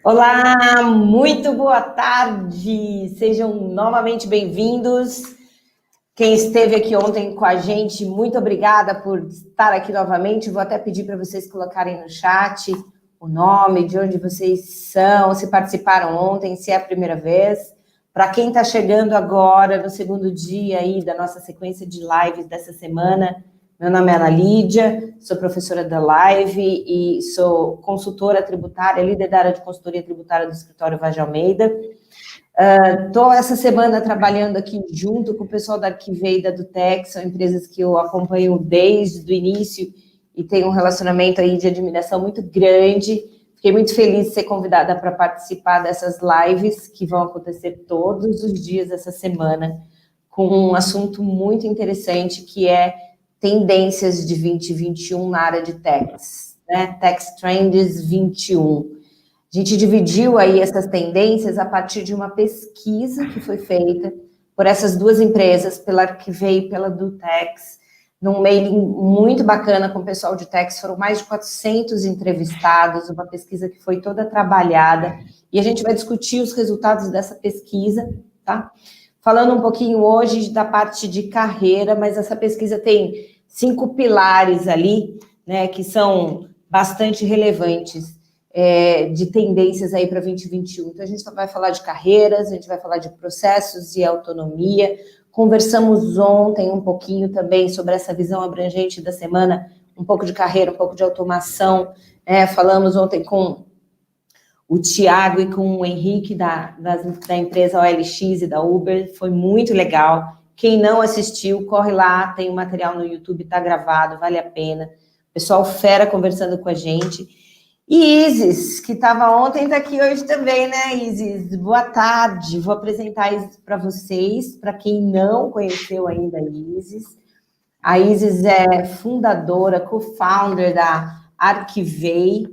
Olá, muito boa tarde, sejam novamente bem-vindos. Quem esteve aqui ontem com a gente, muito obrigada por estar aqui novamente. Vou até pedir para vocês colocarem no chat o nome, de onde vocês são, se participaram ontem, se é a primeira vez. Para quem está chegando agora, no segundo dia aí da nossa sequência de lives dessa semana, meu nome é Ana Lídia, sou professora da Live e sou consultora tributária, líder da área de consultoria tributária do escritório Vaz de Almeida. Estou essa semana trabalhando aqui junto com o pessoal da Arquivei e da Dutex, são empresas que eu acompanho desde o início e tenho um relacionamento aí de admiração muito grande. Fiquei muito feliz de ser convidada para participar dessas lives que vão acontecer todos os dias essa semana, com um assunto muito interessante que é tendências de 2021 na área de tax, né? Tax Trends 21. A gente dividiu aí essas tendências a partir de uma pesquisa que foi feita por essas duas empresas, pela Arquivei e pela Dutex, num mailing muito bacana com o pessoal de tax, foram mais de 400 entrevistados, uma pesquisa que foi toda trabalhada, e a gente vai discutir os resultados dessa pesquisa, tá? Falando um pouquinho hoje da parte de carreira, mas essa pesquisa tem 5 pilares ali, né, que são bastante relevantes, de tendências aí para 2021. Então, a gente vai falar de carreiras, a gente vai falar de processos e autonomia. Conversamos ontem um pouquinho também sobre essa visão abrangente da semana, um pouco de carreira, um pouco de automação. Falamos ontem com o Tiago e com o Henrique da empresa OLX e da Uber, foi muito legal. Quem não assistiu, corre lá, tem o material no YouTube, está gravado, vale a pena. Pessoal fera conversando com a gente. E Isis, que estava ontem, está aqui hoje também, né, Isis? Boa tarde, vou apresentar a Isis para vocês, para quem não conheceu ainda a Isis. A Isis é fundadora, co-founder da Arquivei,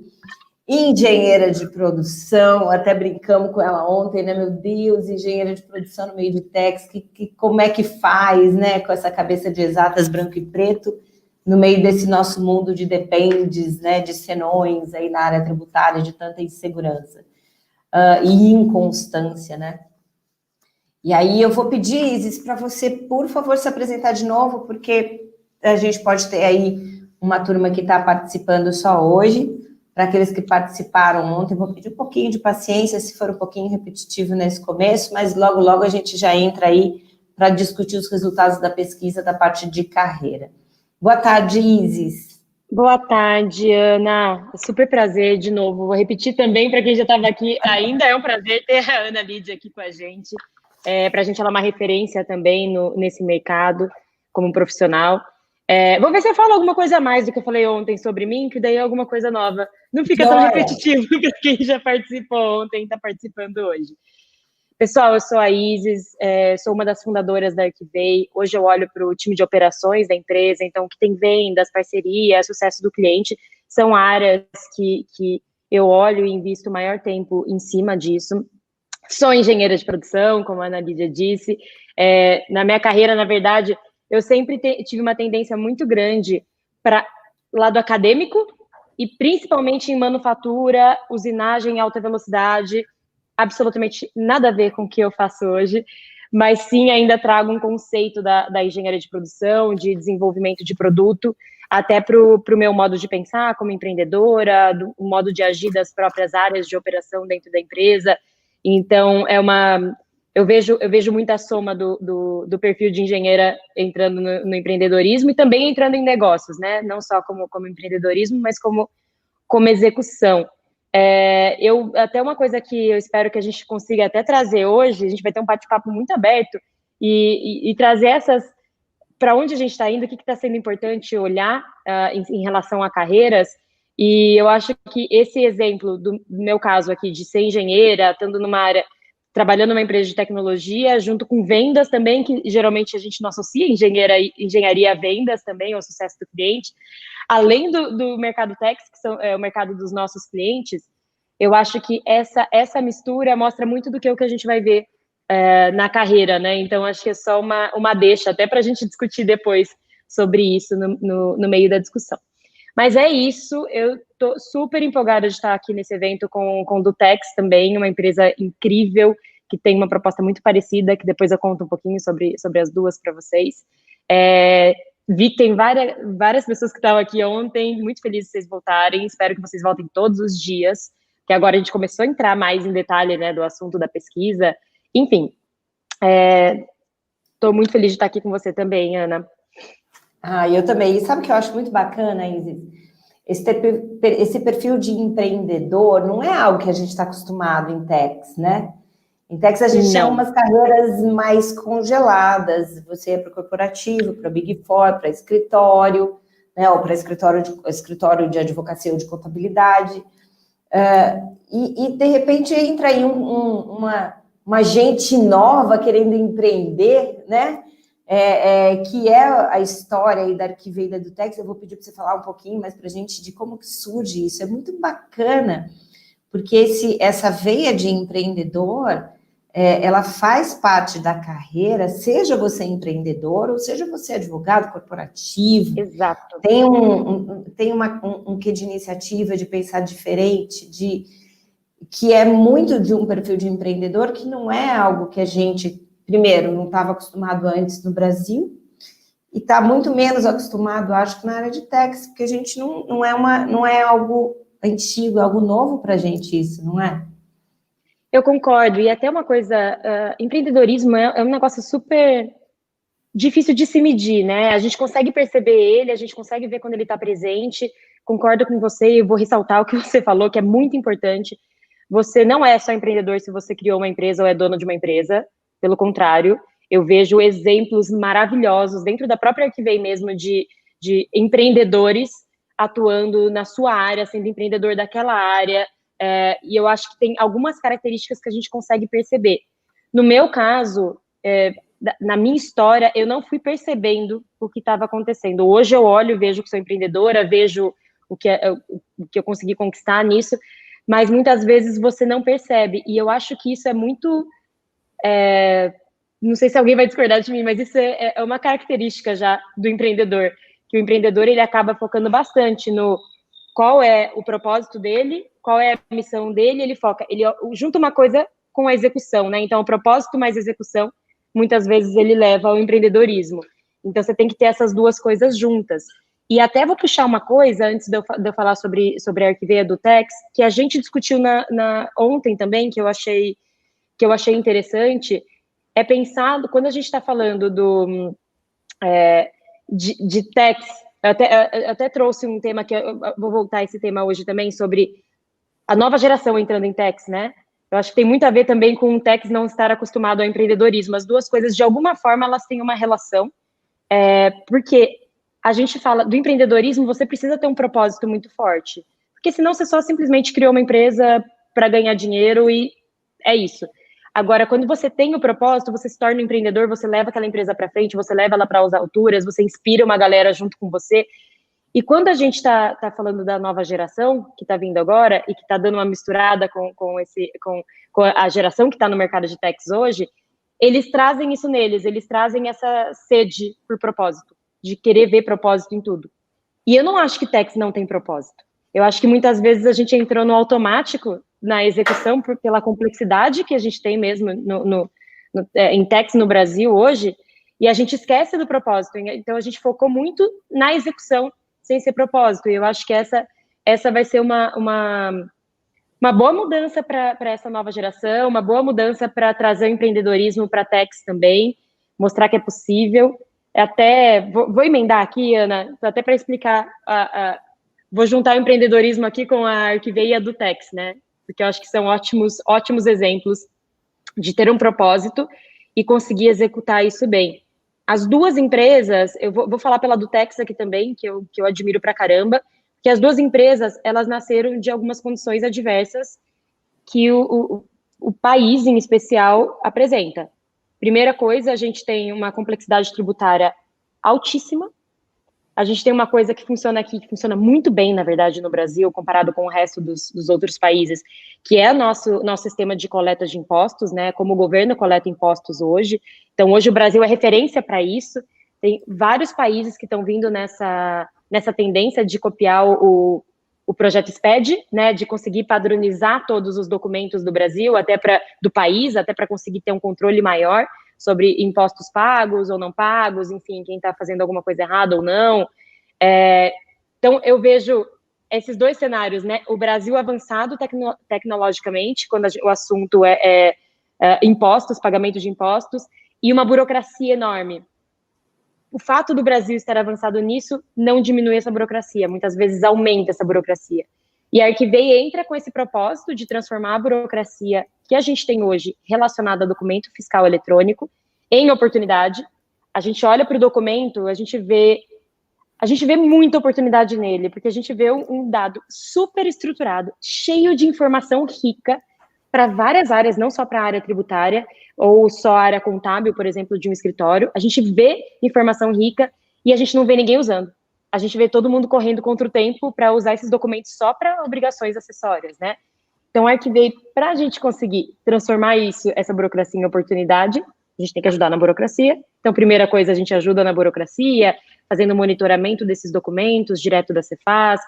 engenheira de produção, até brincamos com ela ontem, né? Meu Deus, engenheira de produção no meio de techs, como é que faz, né? Com essa cabeça de exatas, branco e preto, no meio desse nosso mundo de dependes, né? De senões aí na área tributária, de tanta insegurança e inconstância, né? E aí eu vou pedir, Isis, para você, por favor, se apresentar de novo, porque a gente pode ter aí uma turma que está participando só hoje. Para aqueles que participaram ontem, vou pedir um pouquinho de paciência, se for um pouquinho repetitivo nesse começo, mas logo, logo a gente já entra aí para discutir os resultados da pesquisa da parte de carreira. Boa tarde, Isis. Boa tarde, Ana. Super prazer de novo. Vou repetir também para quem já estava aqui. Ainda é um prazer ter a Ana Lídia aqui com a gente. Para a gente ela é uma referência também nesse mercado como profissional. Vou ver se eu falo alguma coisa a mais do que eu falei ontem sobre mim, que daí é alguma coisa nova. Não fica tão repetitivo para quem já participou ontem e está participando hoje. Pessoal, eu sou a Isis, sou uma das fundadoras da Arquivei. Hoje eu olho para o time de operações da empresa, então que tem vendas, parceria, sucesso do cliente, são áreas que eu olho e invisto maior tempo em cima disso. Sou engenheira de produção, como a Ana Lídia disse. Na minha carreira, na verdade, eu sempre tive uma tendência muito grande para lado acadêmico e principalmente em manufatura, usinagem, alta velocidade, absolutamente nada a ver com o que eu faço hoje, mas sim ainda trago um conceito da engenharia de produção, de desenvolvimento de produto, até para o meu modo de pensar como empreendedora, o modo de agir das próprias áreas de operação dentro da empresa. Então, eu vejo muita soma do perfil de engenheira entrando no empreendedorismo e também entrando em negócios, né? Não só como empreendedorismo, mas como execução. Até uma coisa que eu espero que a gente consiga até trazer hoje, a gente vai ter um bate-papo muito aberto e trazer essas, para onde a gente está indo, o que está sendo importante olhar em relação a carreiras. E eu acho que esse exemplo do meu caso aqui de ser engenheira, estando numa área, trabalhando numa empresa de tecnologia, junto com vendas também, que geralmente a gente não associa engenharia a vendas também, ao sucesso do cliente, além do mercado tech, que é o mercado dos nossos clientes, eu acho que essa mistura mostra muito do que a gente vai ver na carreira, né? Então, acho que é só uma deixa, até para a gente discutir depois sobre isso no meio da discussão. Mas é isso, eu tô super empolgada de estar aqui nesse evento com o Dutex também, uma empresa incrível, que tem uma proposta muito parecida, que depois eu conto um pouquinho sobre as duas para vocês. Vi que tem várias pessoas que estavam aqui ontem, muito feliz de vocês voltarem, espero que vocês voltem todos os dias, que agora a gente começou a entrar mais em detalhe, né, do assunto da pesquisa. Enfim, estou muito feliz de estar aqui com você também, Ana. Eu também. E sabe o que eu acho muito bacana, Isis? Esse perfil de empreendedor não é algo que a gente está acostumado em techs, né? Em techs a gente tem umas carreiras mais congeladas. Você ia para o corporativo, para o Big Four, para escritório, né? Ou para escritório de advocacia ou de contabilidade. E de repente entra aí uma gente nova querendo empreender, né? Que é a história aí da Arquiveia do Dutex. Eu vou pedir para você falar um pouquinho mais para a gente de como que surge isso. É muito bacana, porque essa veia de empreendedor, ela faz parte da carreira, seja você empreendedor ou seja você advogado corporativo. Exato. Tem um quê de iniciativa, de pensar diferente, que é muito de um perfil de empreendedor, que não é algo que a gente, primeiro, não estava acostumado antes no Brasil, e está muito menos acostumado, acho que na área de techs, porque a gente não é algo antigo, algo novo para a gente isso, não é? Eu concordo, e até uma coisa, empreendedorismo é um negócio super difícil de se medir, né? A gente consegue perceber ele, a gente consegue ver quando ele está presente. Concordo com você e vou ressaltar o que você falou, que é muito importante. Você não é só empreendedor se você criou uma empresa ou é dono de uma empresa. Pelo contrário, eu vejo exemplos maravilhosos dentro da própria Arquivei mesmo de empreendedores atuando na sua área, sendo empreendedor daquela área. E eu acho que tem algumas características que a gente consegue perceber. No meu caso, na minha história, eu não fui percebendo o que estava acontecendo. Hoje eu olho, vejo que sou empreendedora, vejo o que eu consegui conquistar nisso, mas muitas vezes você não percebe. E eu acho que isso é muito... não sei se alguém vai discordar de mim, mas isso é uma característica já do empreendedor, que o empreendedor ele acaba focando bastante no qual é o propósito dele, qual é a missão dele, ele junta uma coisa com a execução, né? Então, o propósito mais execução, muitas vezes ele leva ao empreendedorismo. Então, você tem que ter essas duas coisas juntas. E até vou puxar uma coisa, antes de eu falar sobre a Arquiveia do Dutex, que a gente discutiu ontem também, que eu achei interessante, é pensar, quando a gente está falando de techs, eu até trouxe um tema que eu vou voltar a esse tema hoje também, sobre a nova geração entrando em techs, né? Eu acho que tem muito a ver também com o techs não estar acostumado ao empreendedorismo. As duas coisas, de alguma forma, elas têm uma relação, porque a gente fala do empreendedorismo, você precisa ter um propósito muito forte, porque senão você só simplesmente criou uma empresa para ganhar dinheiro e é isso. Agora, quando você tem o propósito, você se torna um empreendedor, você leva aquela empresa para frente, você leva ela para as alturas, você inspira uma galera junto com você. E quando a gente está falando da nova geração, que está vindo agora, e que está dando uma misturada com a geração que está no mercado de techs hoje, eles trazem isso neles, eles trazem essa sede por propósito, de querer ver propósito em tudo. E eu não acho que techs não tem propósito. Eu acho que muitas vezes a gente entrou no automático na execução pela complexidade que a gente tem mesmo em techs no Brasil hoje, e a gente esquece do propósito. Então, a gente focou muito na execução, sem ser propósito. E eu acho que essa vai ser uma boa mudança para essa nova geração, uma boa mudança para trazer o empreendedorismo para techs também, mostrar que é possível. Até vou emendar aqui, Ana, até para explicar, vou juntar o empreendedorismo aqui com a Arquiveia do Dutex, né? Porque eu acho que são ótimos exemplos de ter um propósito e conseguir executar isso bem. As duas empresas, eu vou falar pela Dutex aqui também, que eu admiro pra caramba, que as duas empresas, elas nasceram de algumas condições adversas que o país, em especial, apresenta. Primeira coisa, a gente tem uma complexidade tributária altíssima. A gente tem uma coisa que funciona aqui, que funciona muito bem, na verdade, no Brasil, comparado com o resto dos outros países, que é o nosso sistema de coleta de impostos, né? Como o governo coleta impostos hoje. Então, hoje o Brasil é referência para isso. Tem vários países que estão vindo nessa nessa tendência de copiar o projeto SPED, né, de conseguir padronizar todos os documentos do Brasil, do país, até para conseguir ter um controle maior sobre impostos pagos ou não pagos, enfim, quem está fazendo alguma coisa errada ou não. Então, eu vejo esses dois cenários, né, o Brasil avançado tecnologicamente, quando o assunto é impostos, pagamento de impostos, e uma burocracia enorme. O fato do Brasil estar avançado nisso não diminui essa burocracia, muitas vezes aumenta essa burocracia. E a Arquivei entra com esse propósito de transformar a burocracia que a gente tem hoje relacionada a documento fiscal eletrônico em oportunidade. A gente olha para o documento, a gente vê muita oportunidade nele, porque a gente vê um dado super estruturado, cheio de informação rica para várias áreas, não só para a área tributária, ou só a área contábil, por exemplo, de um escritório. A gente vê informação rica e a gente não vê ninguém usando. A gente vê todo mundo correndo contra o tempo para usar esses documentos só para obrigações acessórias, né? Então, a Arquivei, para a gente conseguir transformar essa burocracia em oportunidade, a gente tem que ajudar na burocracia. Então, primeira coisa, a gente ajuda na burocracia, fazendo monitoramento desses documentos direto da Cefaz,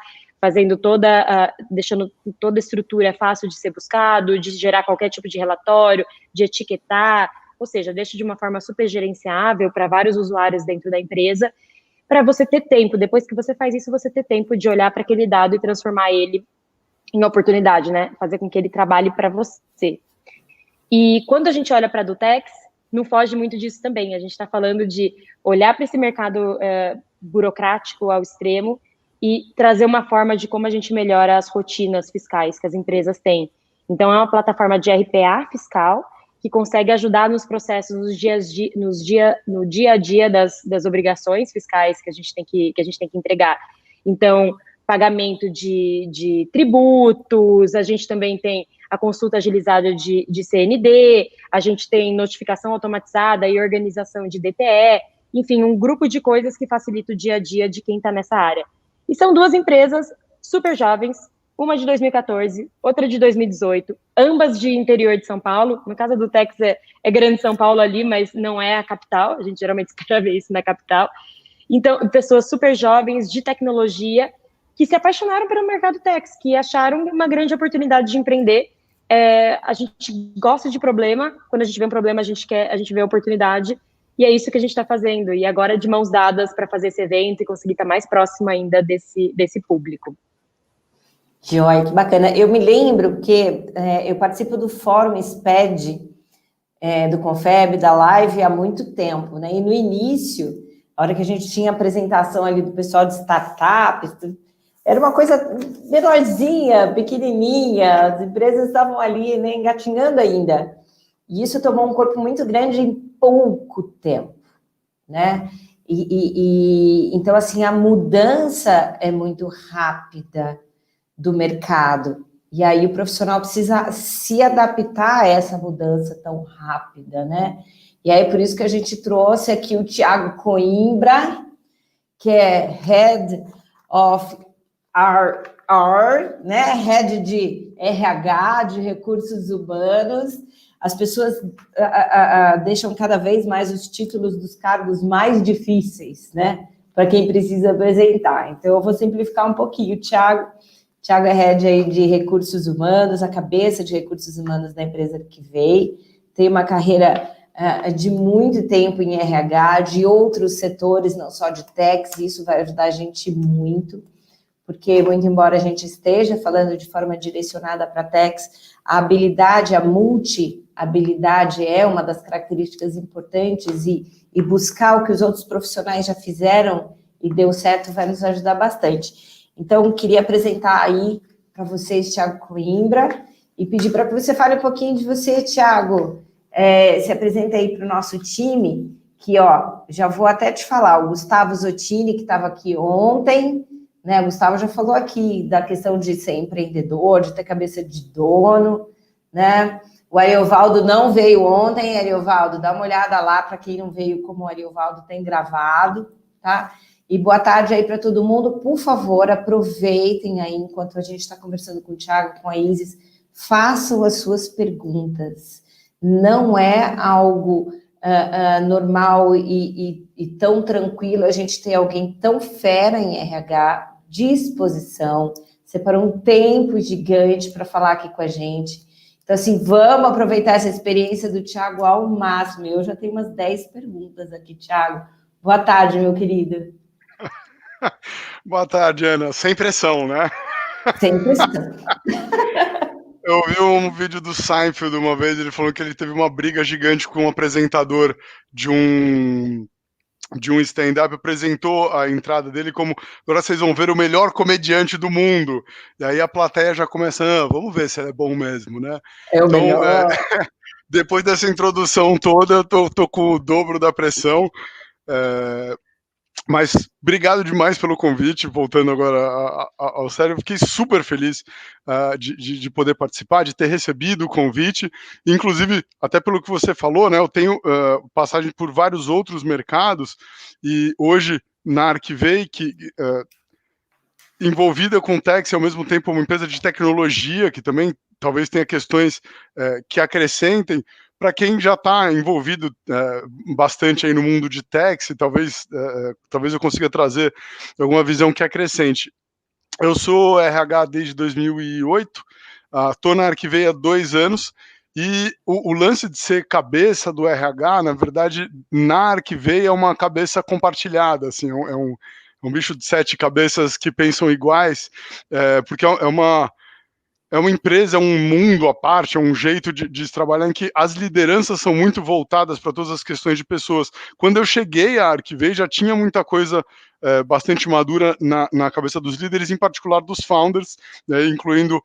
deixando toda a estrutura fácil de ser buscado, de gerar qualquer tipo de relatório, de etiquetar, ou seja, deixa de uma forma super gerenciável para vários usuários dentro da empresa, para você ter tempo, depois que você faz isso, você ter tempo de olhar para aquele dado e transformar ele em oportunidade, né? Fazer com que ele trabalhe para você. E quando a gente olha para a Dutex, não foge muito disso também. A gente está falando de olhar para esse mercado burocrático ao extremo e trazer uma forma de como a gente melhora as rotinas fiscais que as empresas têm. Então, é uma plataforma de RPA fiscal que consegue ajudar nos processos, no dia a dia das obrigações fiscais que a gente tem que entregar. Então, pagamento de tributos, a gente também tem a consulta agilizada de CND, a gente tem notificação automatizada e organização de DTE, enfim, um grupo de coisas que facilita o dia a dia de quem está nessa área. E são duas empresas super jovens, uma de 2014, outra de 2018, ambas de interior de São Paulo. No caso do Tex é Grande São Paulo ali, mas não é a capital, a gente geralmente escreve isso na capital. Então, pessoas super jovens de tecnologia que se apaixonaram pelo mercado Tex, que acharam uma grande oportunidade de empreender. A gente gosta de problema, quando a gente vê um problema, a gente vê a oportunidade, e é isso que a gente está fazendo, e agora de mãos dadas para fazer esse evento e conseguir estar mais próximo ainda desse público. Joia, que bacana. Eu me lembro que eu participo do Fórum SPED, do Confeb, da Live, há muito tempo, né? E no início, a hora que a gente tinha a apresentação ali do pessoal de startups, era uma coisa menorzinha, pequenininha, as empresas estavam ali, né, engatinhando ainda. E isso tomou um corpo muito grande em pouco tempo, né? Então, assim, a mudança é muito rápida do mercado. E aí o profissional precisa se adaptar a essa mudança tão rápida, né? E aí por isso que a gente trouxe aqui o Thiago Coimbra, que é Head of né? Head de RH, de recursos humanos. As pessoas deixam cada vez mais os títulos dos cargos mais difíceis, né? Para quem precisa apresentar. Então, eu vou simplificar um pouquinho. O Thiago é Head aí de recursos humanos, a cabeça de recursos humanos da empresa Arquivei. Tem uma carreira de muito tempo em RH, de outros setores, não só de techs, e isso vai ajudar a gente muito, porque, muito embora a gente esteja falando de forma direcionada para techs, a habilidade, a multi-habilidade é uma das características importantes, e buscar o que os outros profissionais já fizeram e deu certo vai nos ajudar bastante. Então, queria apresentar aí para vocês Thiago Coimbra e pedir para que você fale um pouquinho de você, Thiago. Se apresenta aí para o nosso time, que, ó, já vou até te falar, o Gustavo Zottini, que estava aqui ontem, né? O Gustavo já falou aqui da questão de ser empreendedor, de ter cabeça de dono, né? O Ariovaldo não veio ontem. Ariovaldo, dá uma olhada lá para quem não veio, como o Ariovaldo tem gravado, tá? E boa tarde aí para todo mundo. Por favor, aproveitem aí, enquanto a gente está conversando com o Thiago, com a Isis, façam as suas perguntas. Não é algo normal e tão tranquilo a gente ter alguém tão fera em RH, disposição, separou um tempo gigante para falar aqui com a gente. Então, assim, vamos aproveitar essa experiência do Thiago ao máximo. Eu já tenho umas 10 perguntas aqui, Thiago. Boa tarde, meu querido. Boa tarde, Ana. Sem pressão, né? Sem pressão. Eu vi um vídeo do Seinfeld uma vez, ele falou que ele teve uma briga gigante com um apresentador de um stand-up, apresentou a entrada dele como: agora vocês vão ver o melhor comediante do mundo. E aí a plateia já começa: vamos ver se ele é bom mesmo, né? É o melhor. Depois dessa introdução toda, eu tô com o dobro da pressão. Mas obrigado demais pelo convite, voltando agora ao sério, fiquei super feliz de poder participar, de ter recebido o convite, inclusive, até pelo que você falou, né, eu tenho passagem por vários outros mercados, e hoje, na Arquivei, que envolvida com Tex, e ao mesmo tempo uma empresa de tecnologia, que também talvez tenha questões que acrescentem, para quem já está envolvido bastante aí no mundo de Tex, talvez eu consiga trazer alguma visão que acrescente. Eu sou RH desde 2008, estou na Arquivei há 2 anos, e o lance de ser cabeça do RH, na verdade, na Arquivei é uma cabeça compartilhada, assim, é um bicho de 7 cabeças que pensam iguais, porque é uma empresa, é um mundo à parte, é um jeito de trabalhar em que as lideranças são muito voltadas para todas as questões de pessoas. Quando eu cheguei à Arquivei, já tinha muita coisa bastante madura na cabeça dos líderes, em particular dos founders, né, incluindo,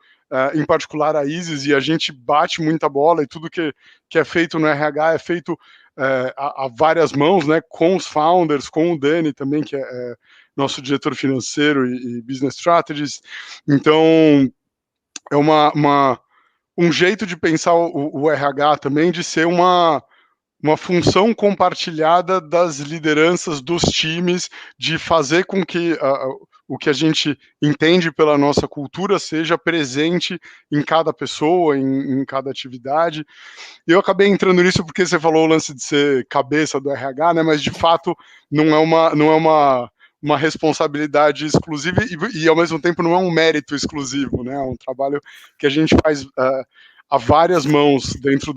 em particular, a Isis, e a gente bate muita bola, e tudo que é feito no RH é feito a várias mãos, né, com os founders, com o Dani também, que é nosso diretor financeiro e business strategist. Então, é um jeito de pensar o RH também, de ser uma função compartilhada das lideranças dos times, de fazer com que o que a gente entende pela nossa cultura seja presente em cada pessoa, em cada atividade. E eu acabei entrando nisso porque você falou o lance de ser cabeça do RH, né? Mas de fato não é uma responsabilidade exclusiva e ao mesmo tempo não é um mérito exclusivo, né? É um trabalho que a gente faz a várias mãos dentro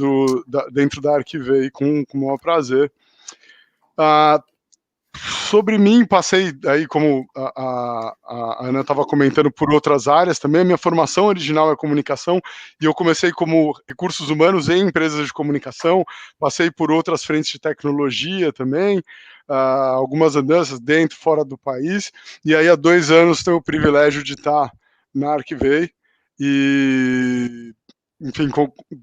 da Arquivei, com o maior prazer. Sobre mim, passei aí, como a Ana estava comentando, por outras áreas também. A minha formação original é comunicação, e eu comecei como recursos humanos em empresas de comunicação, passei por outras frentes de tecnologia também, algumas andanças dentro e fora do país, e aí há 2 anos tenho o privilégio de estar na Arquivei, e, enfim,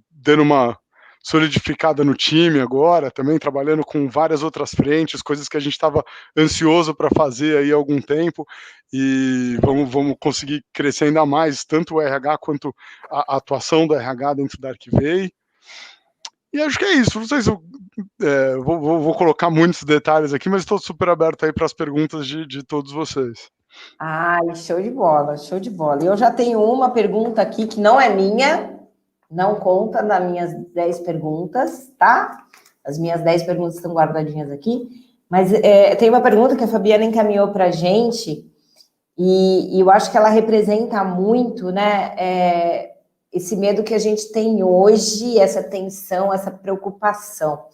dando uma solidificada no time agora, também trabalhando com várias outras frentes, coisas que a gente estava ansioso para fazer aí há algum tempo, e vamos conseguir crescer ainda mais, tanto o RH quanto a atuação do RH dentro da Arquivei. E acho que é isso. Não sei se eu vou colocar muitos detalhes aqui, mas estou super aberto aí para as perguntas de todos vocês. Ai, show de bola, show de bola. Eu já tenho uma pergunta aqui que não é minha, não conta nas minhas 10 perguntas, tá? As minhas 10 perguntas estão guardadinhas aqui. Mas tem uma pergunta que a Fabiana encaminhou para a gente, e eu acho que ela representa muito, né? Esse medo que a gente tem hoje, essa tensão, essa preocupação.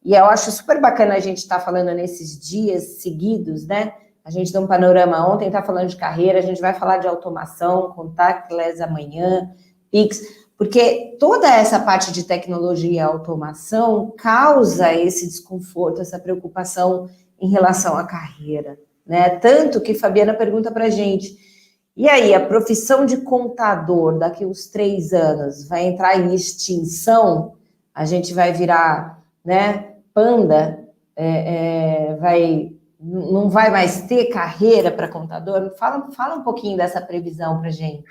E eu acho super bacana a gente estar falando nesses dias seguidos, né? A gente deu um panorama ontem, está falando de carreira, a gente vai falar de automação, contactless amanhã, Pix, porque toda essa parte de tecnologia e automação causa esse desconforto, essa preocupação em relação à carreira, né? Tanto que Fabiana pergunta para a gente, e aí, a profissão de contador daqui uns 3 anos vai entrar em extinção? A gente vai virar, né, panda? Não vai mais ter carreira para contador? Fala um pouquinho dessa previsão para a gente.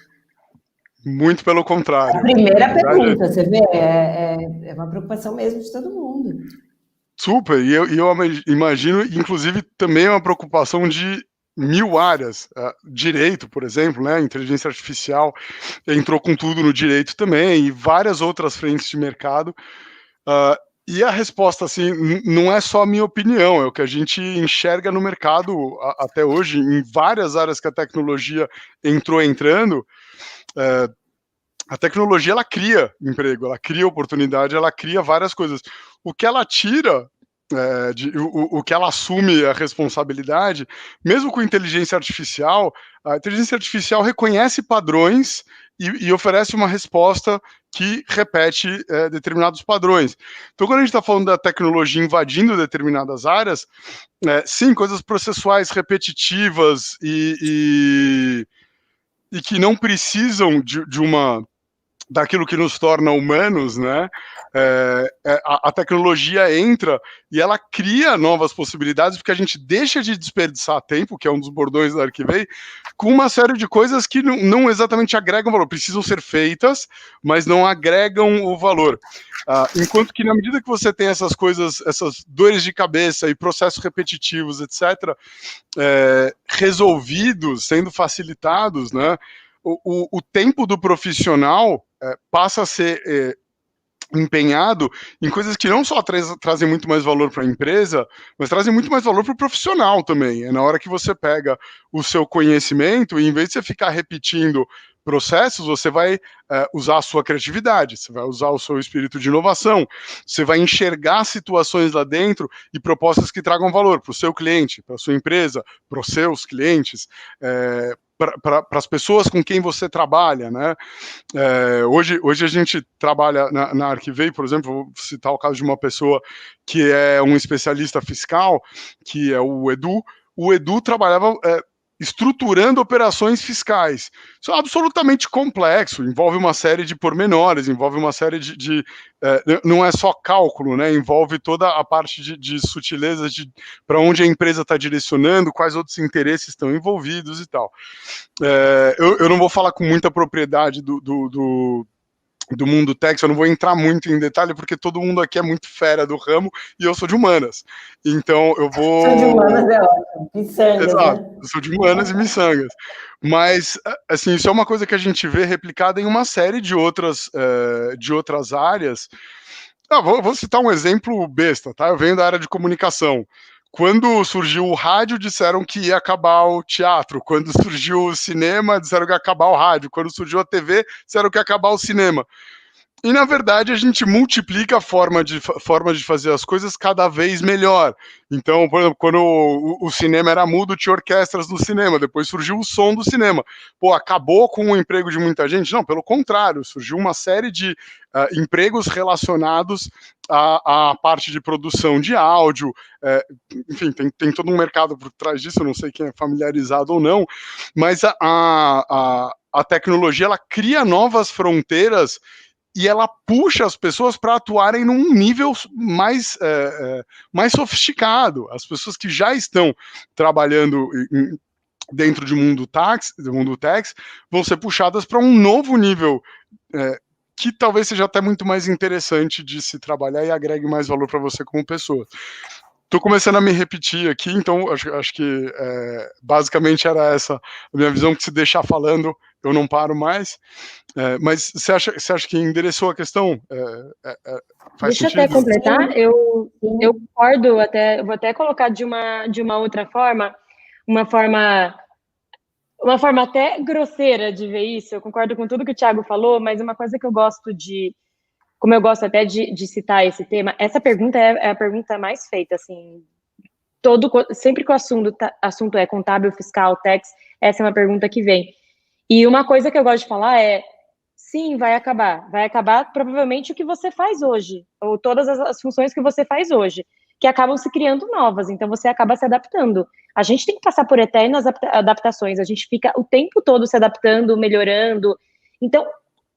Muito pelo contrário. A primeira pergunta, você vê, é uma preocupação mesmo de todo mundo. Super, e eu imagino, inclusive, também é uma preocupação de 1000 áreas. Direito, por exemplo, né? Inteligência artificial entrou com tudo no direito também, e várias outras frentes de mercado. E a resposta, assim, não é só a minha opinião, é o que a gente enxerga no mercado até hoje, em várias áreas que a tecnologia entrando, a tecnologia, ela cria emprego, ela cria oportunidade, ela cria várias coisas. O que ela tira, o que ela assume a responsabilidade, mesmo com inteligência artificial, a inteligência artificial reconhece padrões e oferece uma resposta que repete determinados padrões. Então, quando a gente está falando da tecnologia invadindo determinadas áreas, sim, coisas processuais repetitivas e que não precisam de uma daquilo que nos torna humanos, né? A tecnologia entra e ela cria novas possibilidades, porque a gente deixa de desperdiçar tempo, que é um dos bordões da Arquivei, com uma série de coisas que não exatamente agregam valor, precisam ser feitas, mas não agregam o valor. Enquanto que, na medida que você tem essas coisas, essas dores de cabeça e processos repetitivos, etc., resolvidos, sendo facilitados, né? O tempo do profissional passa a ser empenhado em coisas que não só trazem muito mais valor para a empresa, mas trazem muito mais valor para o profissional também. É na hora que você pega o seu conhecimento e, em vez de você ficar repetindo processos, você vai usar a sua criatividade, você vai usar o seu espírito de inovação, você vai enxergar situações lá dentro e propostas que tragam valor para o seu cliente, para a sua empresa, para os seus clientes, para as pessoas com quem você trabalha, né? Hoje a gente trabalha na Arquivei, por exemplo, vou citar o caso de uma pessoa que é um especialista fiscal, que é o Edu. O Edu trabalhava estruturando operações fiscais. Isso é absolutamente complexo, envolve uma série de pormenores, envolve uma série não é só cálculo, né? Envolve toda a parte de sutilezas para onde a empresa está direcionando, quais outros interesses estão envolvidos e tal. Eu não vou falar com muita propriedade do mundo tech, eu não vou entrar muito em detalhe, porque todo mundo aqui é muito fera do ramo, e eu sou de humanas. Então, eu vou... Sou de humanas é ótimo, miçangas, exato, né? eu sou de humanas e miçangas. Mas, assim, isso é uma coisa que a gente vê replicada em uma série de outras áreas. Vou citar um exemplo besta, tá? Eu venho da área de comunicação. Quando surgiu o rádio, disseram que ia acabar o teatro. Quando surgiu o cinema, disseram que ia acabar o rádio. Quando surgiu a TV, disseram que ia acabar o cinema. E, na verdade, a gente multiplica a forma de fazer as coisas cada vez melhor. Então, por exemplo, quando o cinema era mudo, tinha orquestras no cinema, depois surgiu o som do cinema. Pô, acabou com o emprego de muita gente? Não, pelo contrário, surgiu uma série de empregos relacionados à parte de produção de áudio, enfim, tem todo um mercado por trás disso, eu não sei quem é familiarizado ou não, mas a tecnologia, ela cria novas fronteiras e ela puxa as pessoas para atuarem num nível mais sofisticado. As pessoas que já estão trabalhando dentro do mundo tax, vão ser puxadas para um novo nível que talvez seja até muito mais interessante de se trabalhar e agregue mais valor para você como pessoa. Estou começando a me repetir aqui, então acho que basicamente era essa a minha visão, que se deixar falando, eu não paro mais. Mas você acha que endereçou a questão? Faz Deixa eu sentido? até completar, eu concordo, vou até colocar de uma outra forma, uma forma até grosseira de ver isso. Eu concordo com tudo que o Thiago falou, mas uma coisa que eu gosto como eu gosto até de citar esse tema, essa pergunta é a pergunta mais feita, assim, sempre que o assunto é contábil, fiscal, tax, essa é uma pergunta que vem. E uma coisa que eu gosto de falar é, sim, vai acabar provavelmente o que você faz hoje, ou todas as funções que você faz hoje, que acabam se criando novas, então você acaba se adaptando. A gente tem que passar por eternas adaptações, a gente fica o tempo todo se adaptando, melhorando, então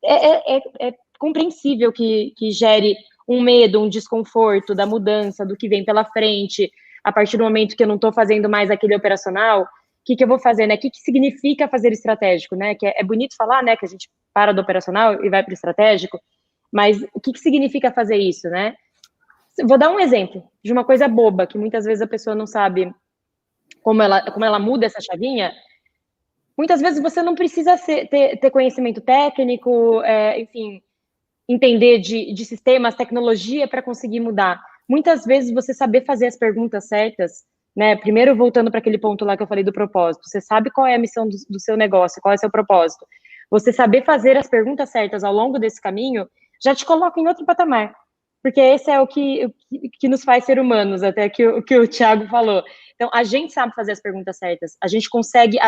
é compreensível que gere um medo, um desconforto da mudança, do que vem pela frente, a partir do momento que eu não estou fazendo mais aquele operacional, o que eu vou fazer, né? O que significa fazer estratégico, né? Que é bonito falar, né? Que a gente para do operacional e vai para o estratégico, mas o que significa fazer isso, né? Vou dar um exemplo de uma coisa boba, que muitas vezes a pessoa não sabe como ela muda essa chavinha. Muitas vezes você não precisa ter conhecimento técnico, enfim, entender de sistemas, tecnologia para conseguir mudar. Muitas vezes você saber fazer as perguntas certas, né? Primeiro, voltando para aquele ponto lá que eu falei do propósito, você sabe qual é a missão do seu negócio, qual é o seu propósito. Você saber fazer as perguntas certas ao longo desse caminho já te coloca em outro patamar. Porque esse é o que nos faz ser humanos, até que o Thiago falou. Então, a gente sabe fazer as perguntas certas, a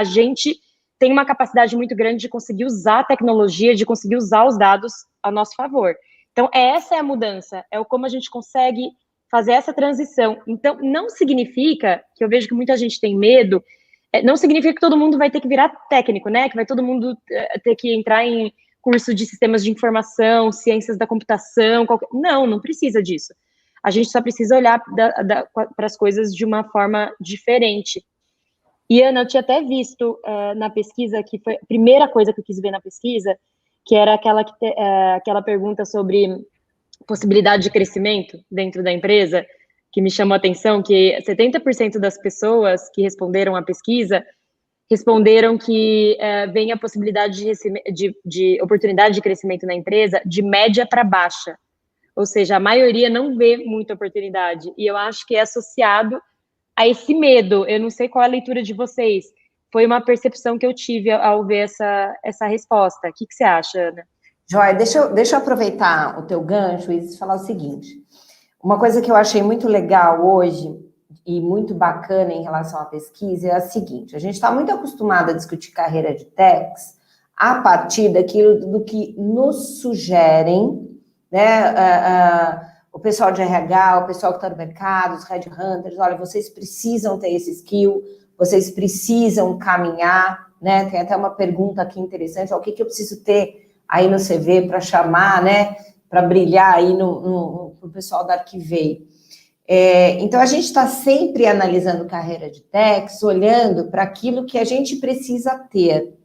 gente tem uma capacidade muito grande de conseguir usar a tecnologia, de conseguir usar os dados a nosso favor. Então, essa é a mudança, é como a gente consegue fazer essa transição. Então, não significa, que eu vejo que muita gente tem medo, não significa que todo mundo vai ter que virar técnico, né? Que vai todo mundo ter que entrar em curso de sistemas de informação, ciências da computação, não precisa disso. A gente só precisa olhar para as coisas de uma forma diferente. E, Ana, eu tinha até visto na pesquisa, que foi a primeira coisa que eu quis ver na pesquisa, que era aquela pergunta sobre possibilidade de crescimento dentro da empresa, que me chamou a atenção, que 70% das pessoas que responderam à pesquisa responderam que vem a possibilidade de oportunidade de crescimento na empresa de média para baixa. Ou seja, a maioria não vê muita oportunidade. E eu acho que é associado a esse medo. Eu não sei qual é a leitura de vocês. Foi uma percepção que eu tive ao ver essa resposta. O que você acha, Ana? Joia, deixa eu aproveitar o teu gancho e falar o seguinte. Uma coisa que eu achei muito legal hoje e muito bacana em relação à pesquisa é a seguinte: a gente está muito acostumado a discutir carreira de techs a partir daquilo do que nos sugerem, né? O pessoal de RH, o pessoal que está no mercado, os headhunters, olha, vocês precisam ter esse skill, vocês precisam caminhar, né? Tem até uma pergunta aqui interessante: ó, o que eu preciso ter aí no CV para chamar, né? Para brilhar aí no pessoal da Arquivei. Então, a gente está sempre analisando carreira de techs, olhando para aquilo que a gente precisa ter.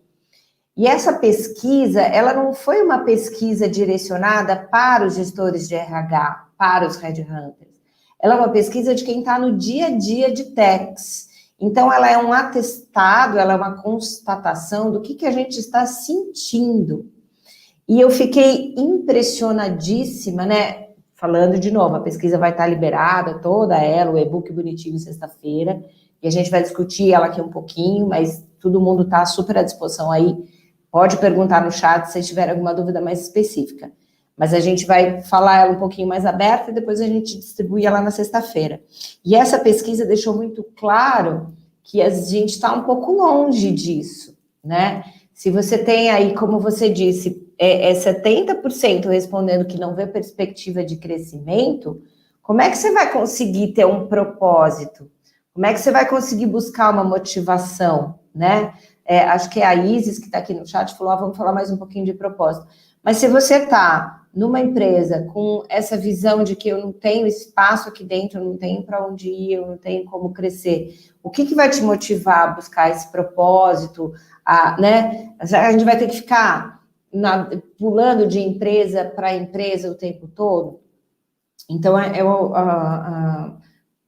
E essa pesquisa, ela não foi uma pesquisa direcionada para os gestores de RH, para os headhunters. Ela é uma pesquisa de quem está no dia a dia de techs. Então, ela é um atestado, ela é uma constatação do que a gente está sentindo. E eu fiquei impressionadíssima, né? Falando de novo, a pesquisa vai estar liberada, toda ela, o e-book bonitinho, sexta-feira, e a gente vai discutir ela aqui um pouquinho, mas todo mundo está super à disposição aí. Pode perguntar no chat se tiver alguma dúvida mais específica. Mas a gente vai falar ela um pouquinho mais aberta e depois a gente distribui ela na sexta-feira. E essa pesquisa deixou muito claro que a gente está um pouco longe disso, né? Se você tem aí, como você disse, 70% respondendo que não vê perspectiva de crescimento, como é que você vai conseguir ter um propósito? Como é que você vai conseguir buscar uma motivação, né? Acho que é a Isis que está aqui no chat, falou, vamos falar mais um pouquinho de propósito. Mas se você está numa empresa com essa visão de que eu não tenho espaço aqui dentro, eu não tenho para onde ir, eu não tenho como crescer, o que vai te motivar a buscar esse propósito, né? A gente vai ter que ficar pulando de empresa para empresa o tempo todo? Então,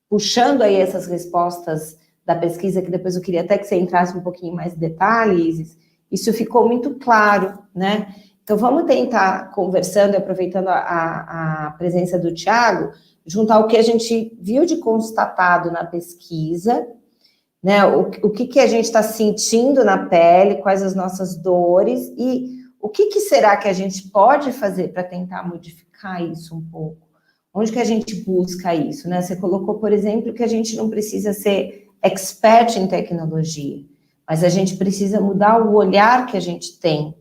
puxando aí essas respostas da pesquisa, que depois eu queria até que você entrasse um pouquinho mais em detalhes, isso ficou muito claro, né? Então, vamos tentar, conversando e aproveitando a presença do Thiago, juntar o que a gente viu de constatado na pesquisa, né? O que a gente está sentindo na pele, quais as nossas dores e o que será que a gente pode fazer para tentar modificar isso um pouco? Onde que a gente busca isso, né? Você colocou, por exemplo, que a gente não precisa ser expert em tecnologia, mas a gente precisa mudar o olhar que a gente tem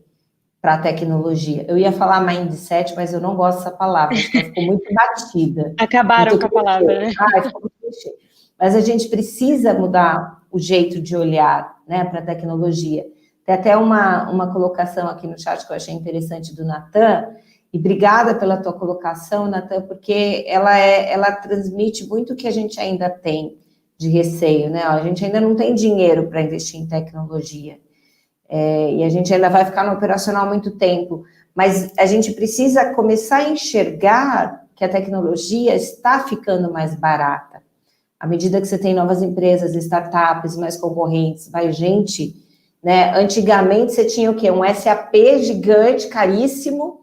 para a tecnologia. Eu ia falar mindset, mas eu não gosto dessa palavra, acho que ela ficou muito batida. Acabaram com a palavra, né? Ficou muito clichê. Mas a gente precisa mudar o jeito de olhar, né, para a tecnologia. Tem até uma colocação aqui no chat que eu achei interessante do Natan, e obrigada pela tua colocação, Natan, porque ela transmite muito o que a gente ainda tem de receio, né? A gente ainda não tem dinheiro para investir em tecnologia. E a gente ainda vai ficar no operacional muito tempo, mas a gente precisa começar a enxergar que a tecnologia está ficando mais barata. À medida que você tem novas empresas, startups, mais concorrentes, vai gente, né? Antigamente você tinha o quê? Um SAP gigante, caríssimo,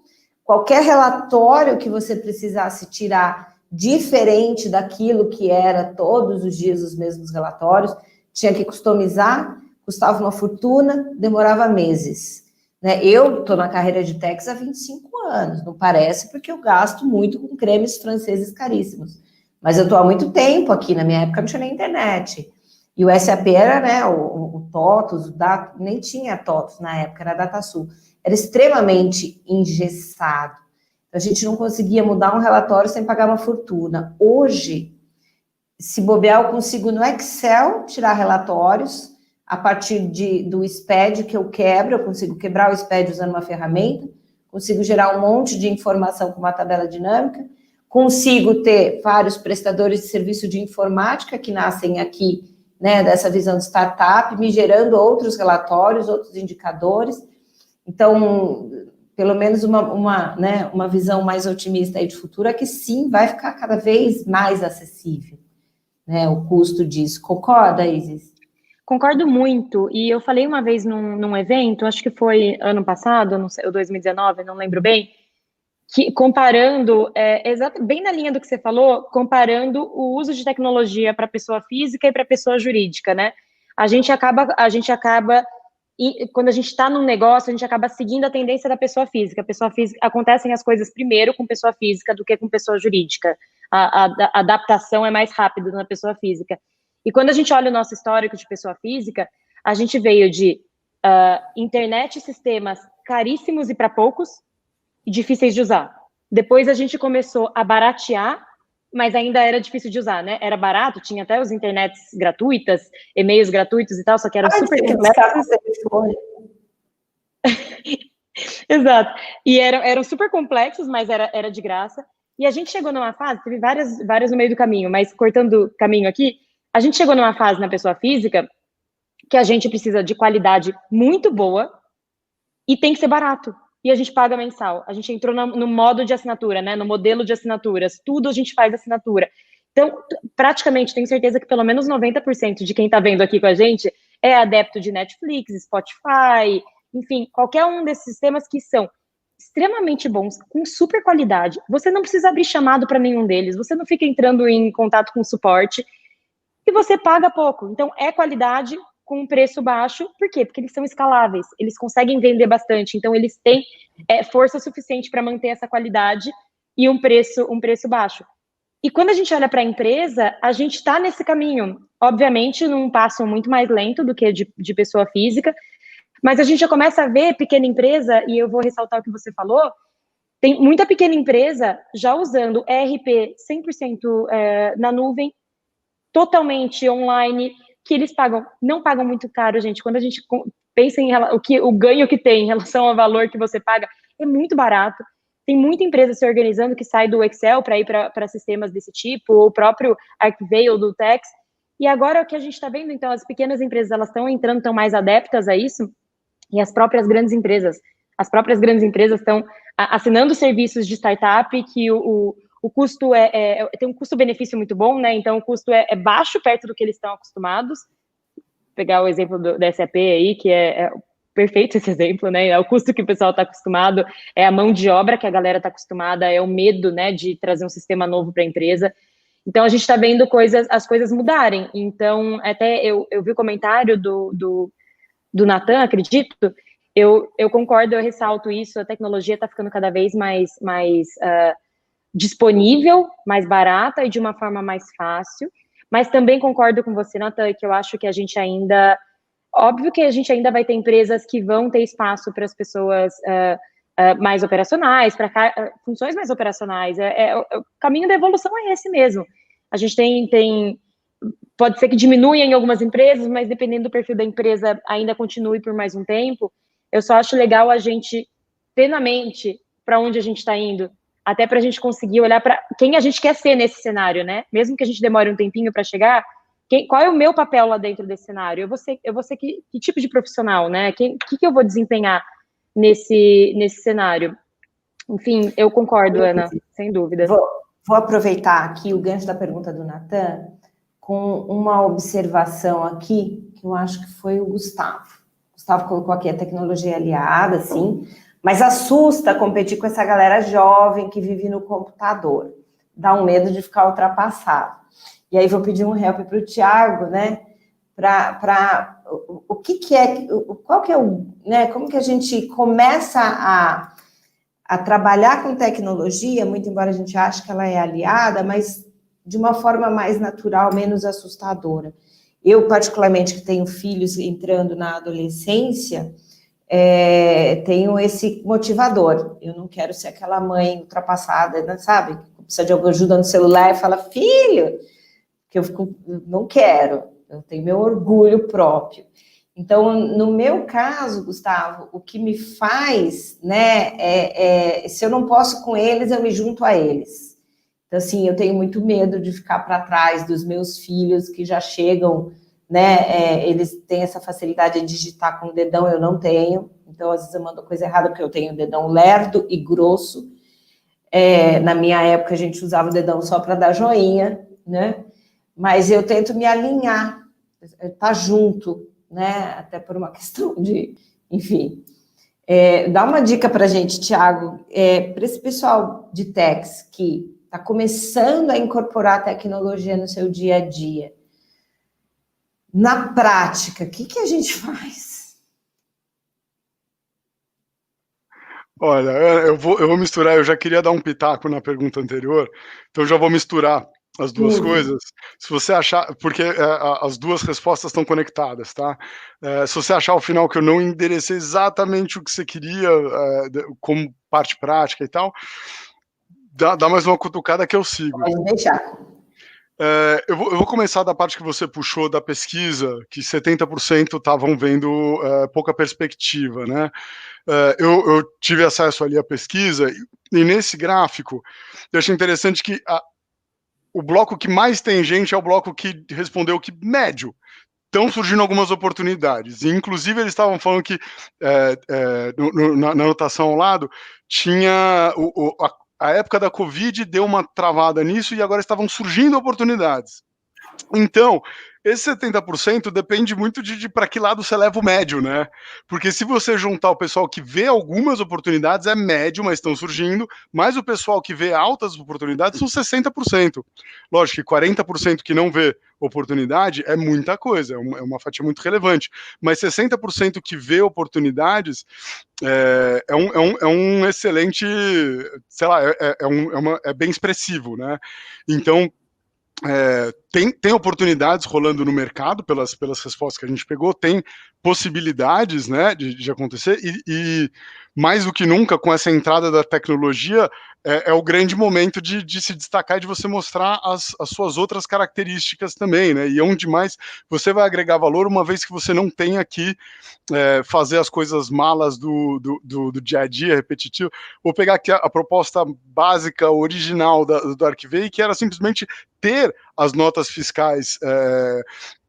qualquer relatório que você precisasse tirar diferente daquilo que era todos os dias os mesmos relatórios, tinha que customizar, custava uma fortuna, demorava meses. Né? Eu estou na carreira de Tex há 25 anos, não parece, porque eu gasto muito com cremes franceses caríssimos. Mas eu estou há muito tempo aqui, na minha época não tinha nem internet. E o SAP era, né, o TOTUS, nem tinha TOTUS na época, era DataSul. Era extremamente engessado. A gente não conseguia mudar um relatório sem pagar uma fortuna. Hoje, se bobear, eu consigo no Excel tirar relatórios a partir do SPED que eu quebro, eu consigo quebrar o SPED usando uma ferramenta, consigo gerar um monte de informação com uma tabela dinâmica, consigo ter vários prestadores de serviço de informática que nascem aqui, né, dessa visão de startup, me gerando outros relatórios, outros indicadores. Então, pelo menos uma visão mais otimista aí de futuro é que sim, vai ficar cada vez mais acessível, né, o custo disso. Concorda, Isis? Concordo muito, e eu falei uma vez num evento, acho que foi ano passado, não sei, ou 2019, não lembro bem, que comparando, bem na linha do que você falou, comparando o uso de tecnologia para pessoa física e para pessoa jurídica, né? A gente acaba, quando a gente está num negócio, a gente acaba seguindo a tendência da pessoa física. A pessoa física, acontecem as coisas primeiro com pessoa física do que com pessoa jurídica. A adaptação é mais rápida na pessoa física. E quando a gente olha o nosso histórico de pessoa física, a gente veio de internet e sistemas caríssimos e para poucos, e difíceis de usar. Depois a gente começou a baratear, mas ainda era difícil de usar, né? Era barato, tinha até os internets gratuitas, e-mails gratuitos e tal, só que eram super complexos. Exato. E eram super complexos, mas era de graça. E a gente chegou numa fase, teve várias no meio do caminho, mas cortando o caminho aqui, a gente chegou numa fase na pessoa física que a gente precisa de qualidade muito boa e tem que ser barato. E a gente paga mensal. A gente entrou no modo de assinatura, né? No modelo de assinaturas. Tudo a gente faz assinatura. Então, praticamente, tenho certeza que pelo menos 90% de quem está vendo aqui com a gente é adepto de Netflix, Spotify, enfim, qualquer um desses sistemas que são extremamente bons, com super qualidade. Você não precisa abrir chamado para nenhum deles, você não fica entrando em contato com o suporte e você paga pouco. Então, é qualidade com um preço baixo. Por quê? Porque eles são escaláveis, eles conseguem vender bastante, então eles têm força suficiente para manter essa qualidade e um preço baixo. E quando a gente olha para a empresa, a gente está nesse caminho, obviamente num passo muito mais lento do que de pessoa física, mas a gente já começa a ver pequena empresa, e eu vou ressaltar o que você falou, tem muita pequena empresa já usando ERP 100% na nuvem, totalmente online, que eles não pagam muito caro, gente. Quando a gente pensa em o ganho que tem em relação ao valor que você paga, é muito barato. Tem muita empresa se organizando que sai do Excel para ir para sistemas desse tipo, ou o próprio Arcvale do Tex. E agora o que a gente está vendo, então, as pequenas empresas, elas estão entrando, estão mais adeptas a isso, e as próprias grandes empresas estão assinando serviços de startup que o custo tem um custo-benefício muito bom, né? Então, o custo é baixo perto do que eles estão acostumados. Vou pegar o exemplo da SAP aí, que é perfeito esse exemplo, né? É o custo que o pessoal está acostumado, é a mão de obra que a galera está acostumada, é o medo, né, de trazer um sistema novo para a empresa. Então, a gente está vendo as coisas mudarem. Então, até eu vi o comentário do Natan, acredito, eu concordo, eu ressalto isso, a tecnologia está ficando cada vez mais disponível, mais barata e de uma forma mais fácil, mas também concordo com você, Natan, que eu acho que a gente ainda, óbvio que a gente ainda vai ter empresas que vão ter espaço para as pessoas mais operacionais, para funções mais operacionais, o caminho da evolução é esse mesmo. A gente tem pode ser que diminua em algumas empresas, mas dependendo do perfil da empresa, ainda continue por mais um tempo. Eu só acho legal a gente ter na mente para onde a gente está indo, até para a gente conseguir olhar para quem a gente quer ser nesse cenário, né? Mesmo que a gente demore um tempinho para chegar, qual é o meu papel lá dentro desse cenário? Eu vou ser que tipo de profissional, né? O que eu vou desempenhar nesse cenário? Enfim, eu concordo, Ana, sem dúvida. Vou aproveitar aqui o gancho da pergunta do Natan com uma observação aqui, que eu acho que foi o Gustavo. O Gustavo colocou aqui a tecnologia aliada, sim, Mas assusta competir com essa galera jovem que vive no computador. Dá um medo de ficar ultrapassado. E aí vou pedir um help para o Thiago, né? O que é, qual que é o, né? Como que a gente começa a trabalhar com tecnologia, muito embora a gente ache que ela é aliada, mas de uma forma mais natural, menos assustadora. Eu, particularmente, que tenho filhos entrando na adolescência, tenho esse motivador. Eu não quero ser aquela mãe ultrapassada, né, sabe? Precisa de alguma ajuda no celular e fala, filho, que eu não quero. Eu tenho meu orgulho próprio. Então, no meu caso, Gustavo, o que me faz, né, se eu não posso com eles, eu me junto a eles. Então, assim, eu tenho muito medo de ficar para trás dos meus filhos que já chegam, né, eles têm essa facilidade de digitar com o dedão, eu não tenho. Então, às vezes eu mando coisa errada, porque eu tenho o dedão lerdo e grosso. Na minha época, a gente usava o dedão só para dar joinha, né? Mas eu tento me alinhar, estar junto, né? Até por uma questão de, enfim. Dá uma dica para a gente, Thiago, para esse pessoal de techs que está começando a incorporar a tecnologia no seu dia a dia. Na prática, o que a gente faz? Olha, eu vou misturar, eu já queria dar um pitaco na pergunta anterior, então já vou misturar as duas coisas. Se você achar, porque as duas respostas estão conectadas, tá? Se você achar ao final que eu não enderecei exatamente o que você queria, como parte prática e tal, dá mais uma cutucada que eu sigo. Pode deixar. Eu vou começar da parte que você puxou da pesquisa, que 70% estavam vendo pouca perspectiva, né? Eu tive acesso ali à pesquisa e nesse gráfico eu achei interessante que o bloco que mais tem gente é o bloco que respondeu que médio. Estão surgindo algumas oportunidades. E, inclusive, eles estavam falando que na anotação ao lado tinha a época da Covid deu uma travada nisso e agora estavam surgindo oportunidades. Então, esse 70% depende muito de para que lado você leva o médio, né? Porque se você juntar o pessoal que vê algumas oportunidades, é médio, mas estão surgindo, mas o pessoal que vê altas oportunidades são 60%. Lógico que 40% que não vê oportunidade é muita coisa, é uma fatia muito relevante, mas 60% que vê oportunidades é um excelente, sei lá, é bem expressivo, né? Então, tem oportunidades rolando no mercado pelas respostas que a gente pegou, tem possibilidades, né, de acontecer e mais do que nunca com essa entrada da tecnologia é o grande momento de se destacar e de você mostrar as suas outras características também, né, e onde mais você vai agregar valor uma vez que você não tem aqui fazer as coisas malas do dia a dia, repetitivo. Vou pegar aqui a proposta básica, original do Arquivei, que era simplesmente ter as notas fiscais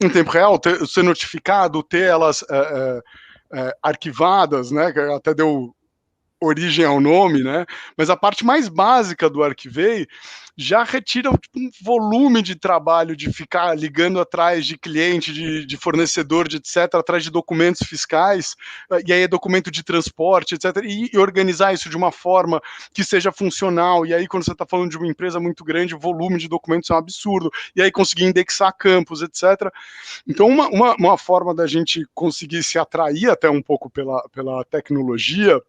em tempo real, ser notificado, ter elas arquivadas, né, que até deu origem ao nome, né? Mas a parte mais básica do Arquivei já retira um volume de trabalho de ficar ligando atrás de cliente, de fornecedor, de etc., atrás de documentos fiscais, e aí é documento de transporte, etc., e organizar isso de uma forma que seja funcional, e aí quando você está falando de uma empresa muito grande, o volume de documentos é um absurdo, e aí conseguir indexar campos, etc. Então, uma forma da gente conseguir se atrair até um pouco pela tecnologia,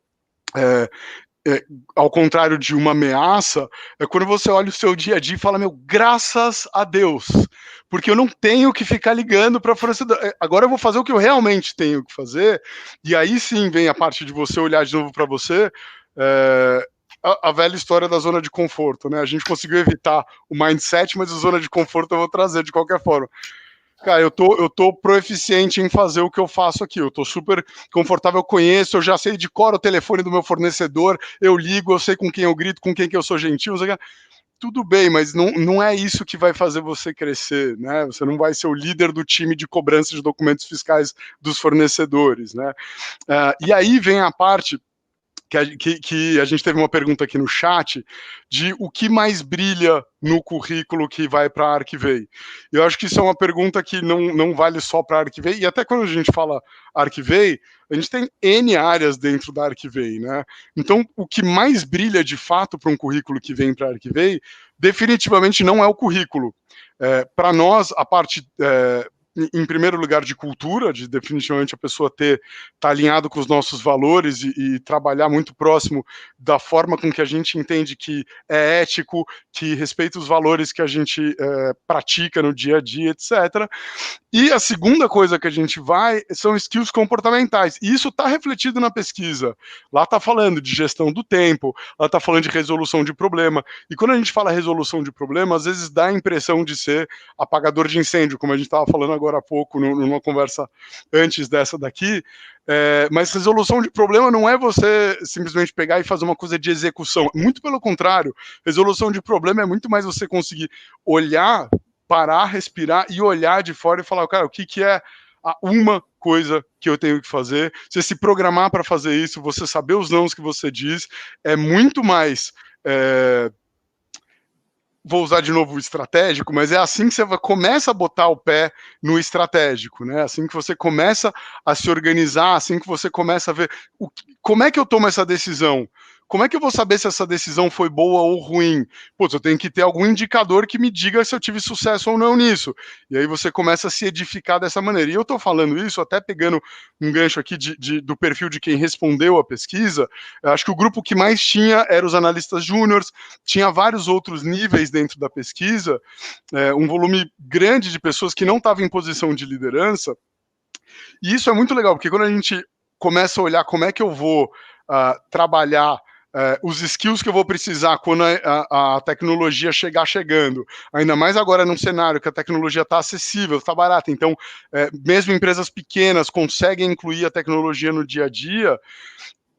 ao contrário de uma ameaça, é quando você olha o seu dia a dia e fala, meu, graças a Deus, porque eu não tenho que ficar ligando para fornecedor. Agora eu vou fazer o que eu realmente tenho que fazer, e aí sim vem a parte de você olhar de novo para você, a velha história da zona de conforto, né? A gente conseguiu evitar o mindset, mas a zona de conforto eu vou trazer de qualquer forma. Cara, eu tô proeficiente em fazer o que eu faço aqui. Eu tô super confortável, eu conheço, eu já sei de cor o telefone do meu fornecedor, eu ligo, eu sei com quem eu grito, com quem que eu sou gentil. Tudo bem, mas não é isso que vai fazer você crescer, né? Você não vai ser o líder do time de cobrança de documentos fiscais dos fornecedores, né? E aí vem a parte que a gente teve uma pergunta aqui no chat de o que mais brilha no currículo que vai para a Arquivei. Eu acho que isso é uma pergunta que não vale só para a Arquivei, e até quando a gente fala Arquivei, a gente tem N áreas dentro da Arquivei, né? Então, o que mais brilha de fato para um currículo que vem para a Arquivei, definitivamente não é o currículo. Para nós, a parte... em primeiro lugar, de cultura, de definitivamente a pessoa estar alinhado com os nossos valores e trabalhar muito próximo da forma com que a gente entende que é ético, que respeita os valores que a gente pratica no dia a dia, etc. E a segunda coisa que a gente vai são skills comportamentais. E isso está refletido na pesquisa. Lá está falando de gestão do tempo, lá está falando de resolução de problema. E quando a gente fala resolução de problema, às vezes dá a impressão de ser apagador de incêndio, como a gente estava falando agora há pouco, numa conversa antes dessa daqui. Mas resolução de problema não é você simplesmente pegar e fazer uma coisa de execução. Muito pelo contrário, resolução de problema é muito mais você conseguir olhar, parar, respirar e olhar de fora e falar, cara, o que é uma coisa que eu tenho que fazer? Você se programar para fazer isso, você saber os nãos que você diz, é muito mais... vou usar de novo o estratégico, mas é assim que você começa a botar o pé no estratégico, né? Assim que você começa a se organizar, assim que você começa a ver como é que eu tomo essa decisão. Como é que eu vou saber se essa decisão foi boa ou ruim? Putz, eu tenho que ter algum indicador que me diga se eu tive sucesso ou não nisso. E aí você começa a se edificar dessa maneira. E eu estou falando isso até pegando um gancho aqui do perfil de quem respondeu a pesquisa. Eu acho que o grupo que mais tinha era os analistas júniores, tinha vários outros níveis dentro da pesquisa, um volume grande de pessoas que não estavam em posição de liderança. E isso é muito legal, porque quando a gente começa a olhar como é que eu vou trabalhar os skills que eu vou precisar quando a tecnologia chegando, ainda mais agora num cenário que a tecnologia está acessível, está barata, então mesmo empresas pequenas conseguem incluir a tecnologia no dia a dia,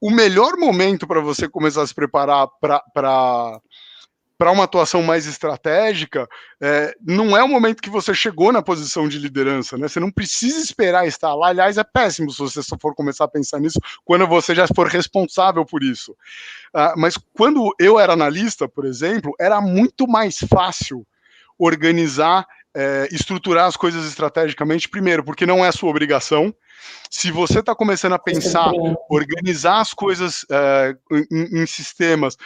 o melhor momento para você começar a se preparar para uma atuação mais estratégica, não é o momento que você chegou na posição de liderança, né? Você não precisa esperar estar lá. Aliás, é péssimo se você só for começar a pensar nisso quando você já for responsável por isso. Mas quando eu era analista, por exemplo, era muito mais fácil organizar, estruturar as coisas estrategicamente, primeiro, porque não é a sua obrigação. Se você está começando a pensar, organizar as coisas em sistemas,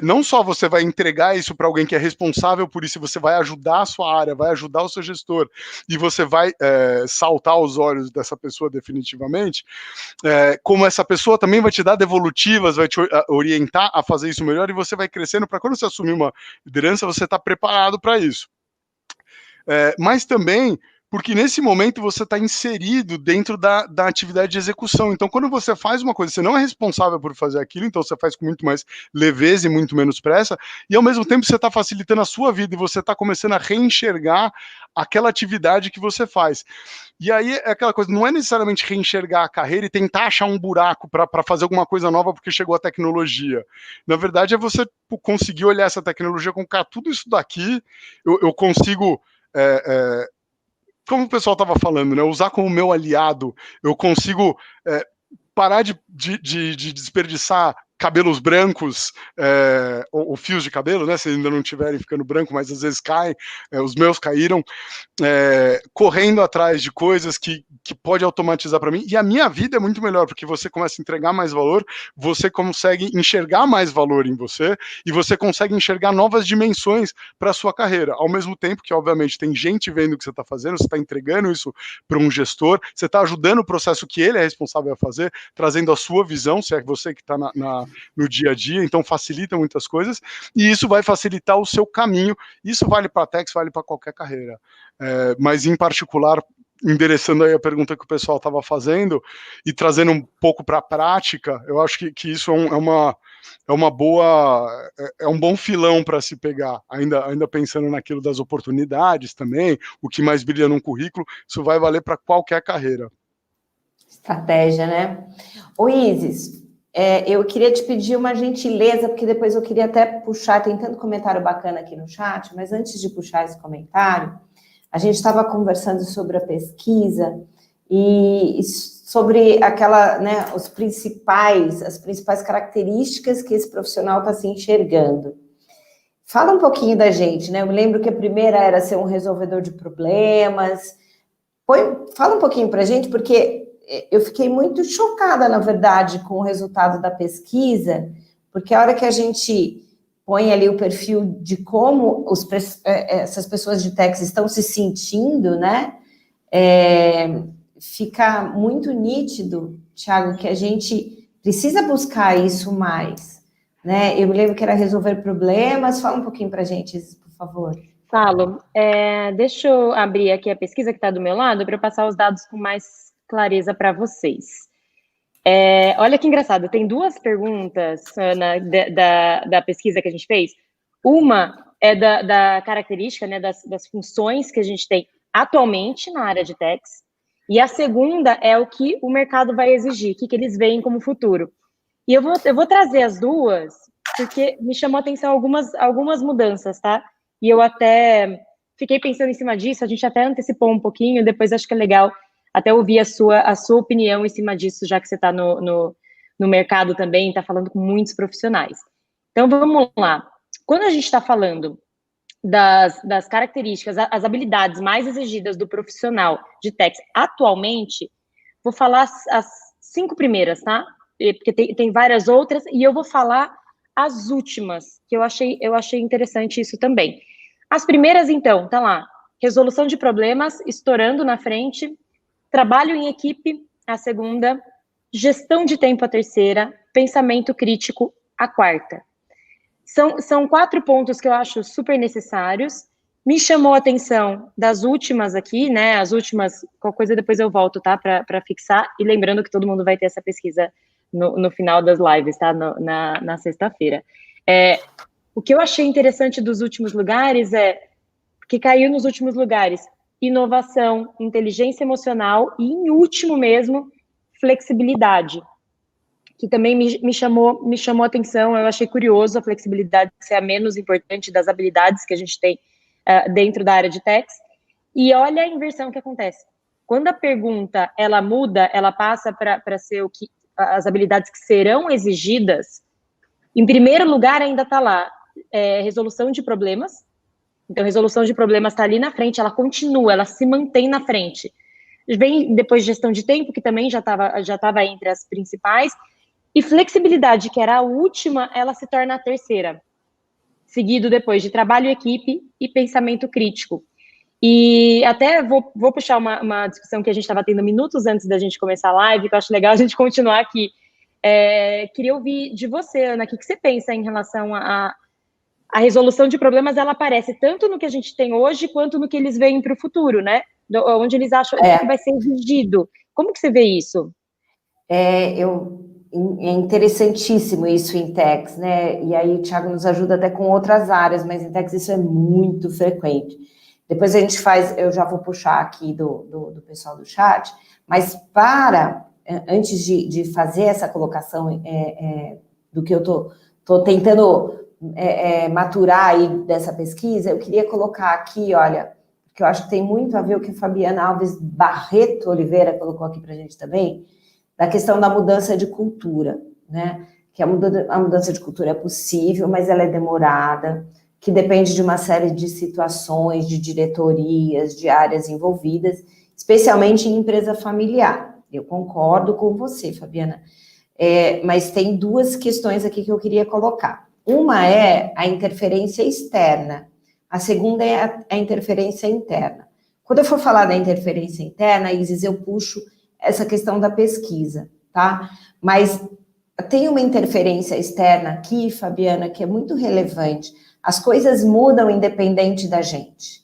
não só você vai entregar isso para alguém que é responsável por isso, você vai ajudar a sua área, vai ajudar o seu gestor, e você vai saltar aos olhos dessa pessoa definitivamente, como essa pessoa também vai te dar devolutivas, vai te orientar a fazer isso melhor, e você vai crescendo para quando você assumir uma liderança, você está preparado para isso. Mas também porque nesse momento você está inserido dentro da atividade de execução. Então, quando você faz uma coisa, você não é responsável por fazer aquilo, então você faz com muito mais leveza e muito menos pressa, e ao mesmo tempo você está facilitando a sua vida e você está começando a reenxergar aquela atividade que você faz. E aí é aquela coisa, não é necessariamente reenxergar a carreira e tentar achar um buraco para fazer alguma coisa nova porque chegou a tecnologia. Na verdade, é você conseguir olhar essa tecnologia com, cara, tudo isso daqui eu consigo... como o pessoal estava falando, né, usar como meu aliado, eu consigo parar de desperdiçar cabelos brancos, ou fios de cabelo, né, se ainda não estiverem ficando branco, mas às vezes caem, os meus caíram, correndo atrás de coisas que pode automatizar para mim, e a minha vida é muito melhor, porque você começa a entregar mais valor, você consegue enxergar mais valor em você, e você consegue enxergar novas dimensões para a sua carreira, ao mesmo tempo que, obviamente, tem gente vendo o que você está fazendo, você está entregando isso para um gestor, você está ajudando o processo que ele é responsável a fazer, trazendo a sua visão, se é você que está no dia a dia, então facilita muitas coisas, e isso vai facilitar o seu caminho. Isso vale para a Tex, vale para qualquer carreira. Mas, em particular, endereçando aí a pergunta que o pessoal estava fazendo e trazendo um pouco para a prática, eu acho que isso é um bom filão para se pegar, ainda pensando naquilo das oportunidades também, o que mais brilha num currículo, isso vai valer para qualquer carreira. Estratégia, né? Ô Isis, eu queria te pedir uma gentileza, porque depois eu queria até puxar, tem tanto comentário bacana aqui no chat, mas antes de puxar esse comentário, a gente estava conversando sobre a pesquisa e sobre aquela, né, as principais características que esse profissional está se enxergando. Fala um pouquinho da gente, né? Eu me lembro que a primeira era ser um resolvedor de problemas. Fala um pouquinho para a gente, porque eu fiquei muito chocada, na verdade, com o resultado da pesquisa, porque a hora que a gente põe ali o perfil de como essas pessoas de techs estão se sentindo, né? Fica muito nítido, Thiago, que a gente precisa buscar isso mais, né? Eu me lembro que era resolver problemas. Fala um pouquinho para a gente, por favor. Falo. Deixa eu abrir aqui a pesquisa que está do meu lado para eu passar os dados com mais clareza para vocês. Olha que engraçado, tem duas perguntas, Ana, da pesquisa que a gente fez. Uma é da característica, né, das funções que a gente tem atualmente na área de techs, e a segunda é o que o mercado vai exigir, o que eles veem como futuro. E eu vou trazer as duas, porque me chamou a atenção algumas mudanças, tá? E eu até fiquei pensando em cima disso, a gente até antecipou um pouquinho, depois acho que é legal até ouvir a sua opinião em cima disso, já que você está no mercado também, está falando com muitos profissionais. Então, vamos lá. Quando a gente está falando das características, as habilidades mais exigidas do profissional de techs atualmente, vou falar as 5 primeiras, tá? Porque tem várias outras, e eu vou falar as últimas, que eu achei interessante isso também. As primeiras, então, tá lá. Resolução de problemas, estourando na frente. Trabalho em equipe, a segunda. Gestão de tempo, a terceira. Pensamento crítico, a quarta. São 4 pontos que eu acho super necessários. Me chamou a atenção das últimas aqui, né? As últimas, qualquer coisa depois eu volto, tá? Para fixar. E lembrando que todo mundo vai ter essa pesquisa no final das lives, tá? Na sexta-feira. O que eu achei interessante dos últimos lugares que caiu nos últimos lugares: inovação, inteligência emocional e, em último mesmo, flexibilidade, que também me chamou a atenção. Eu achei curioso a flexibilidade ser a menos importante das habilidades que a gente tem dentro da área de techs. E olha a inversão que acontece. Quando a pergunta ela muda, ela passa para ser as habilidades que serão exigidas, em primeiro lugar ainda está lá resolução de problemas. Então, resolução de problemas está ali na frente, ela continua, ela se mantém na frente. Vem depois gestão de tempo, que também já estava entre as principais, e flexibilidade, que era a última, ela se torna a terceira, seguido depois de trabalho em equipe e pensamento crítico. E até vou puxar uma discussão que a gente estava tendo minutos antes da gente começar a live, que eu acho legal a gente continuar aqui. Queria ouvir de você, Ana, o que você pensa em relação a resolução de problemas. Ela aparece tanto no que a gente tem hoje, quanto no que eles veem para o futuro, né? Onde eles acham que vai ser exigido. Como que você vê isso? É interessantíssimo isso em techs, né? E aí o Thiago nos ajuda até com outras áreas, mas em techs isso é muito frequente. Depois a gente eu já vou puxar aqui do pessoal do chat, mas antes de fazer essa colocação do que eu tô tentando maturar aí dessa pesquisa, eu queria colocar aqui, olha, que eu acho que tem muito a ver o que a Fabiana Alves Barreto Oliveira colocou aqui para a gente também, da questão da mudança de cultura, né? Que a mudança de cultura é possível, mas ela é demorada, que depende de uma série de situações, de diretorias, de áreas envolvidas, especialmente em empresa familiar. Eu concordo com você, Fabiana, mas tem 2 questões aqui que eu queria colocar. Uma é a interferência externa, a segunda é a interferência interna. Quando eu for falar da interferência interna, Isis, eu puxo essa questão da pesquisa, tá? Mas tem uma interferência externa aqui, Fabiana, que é muito relevante. As coisas mudam independente da gente.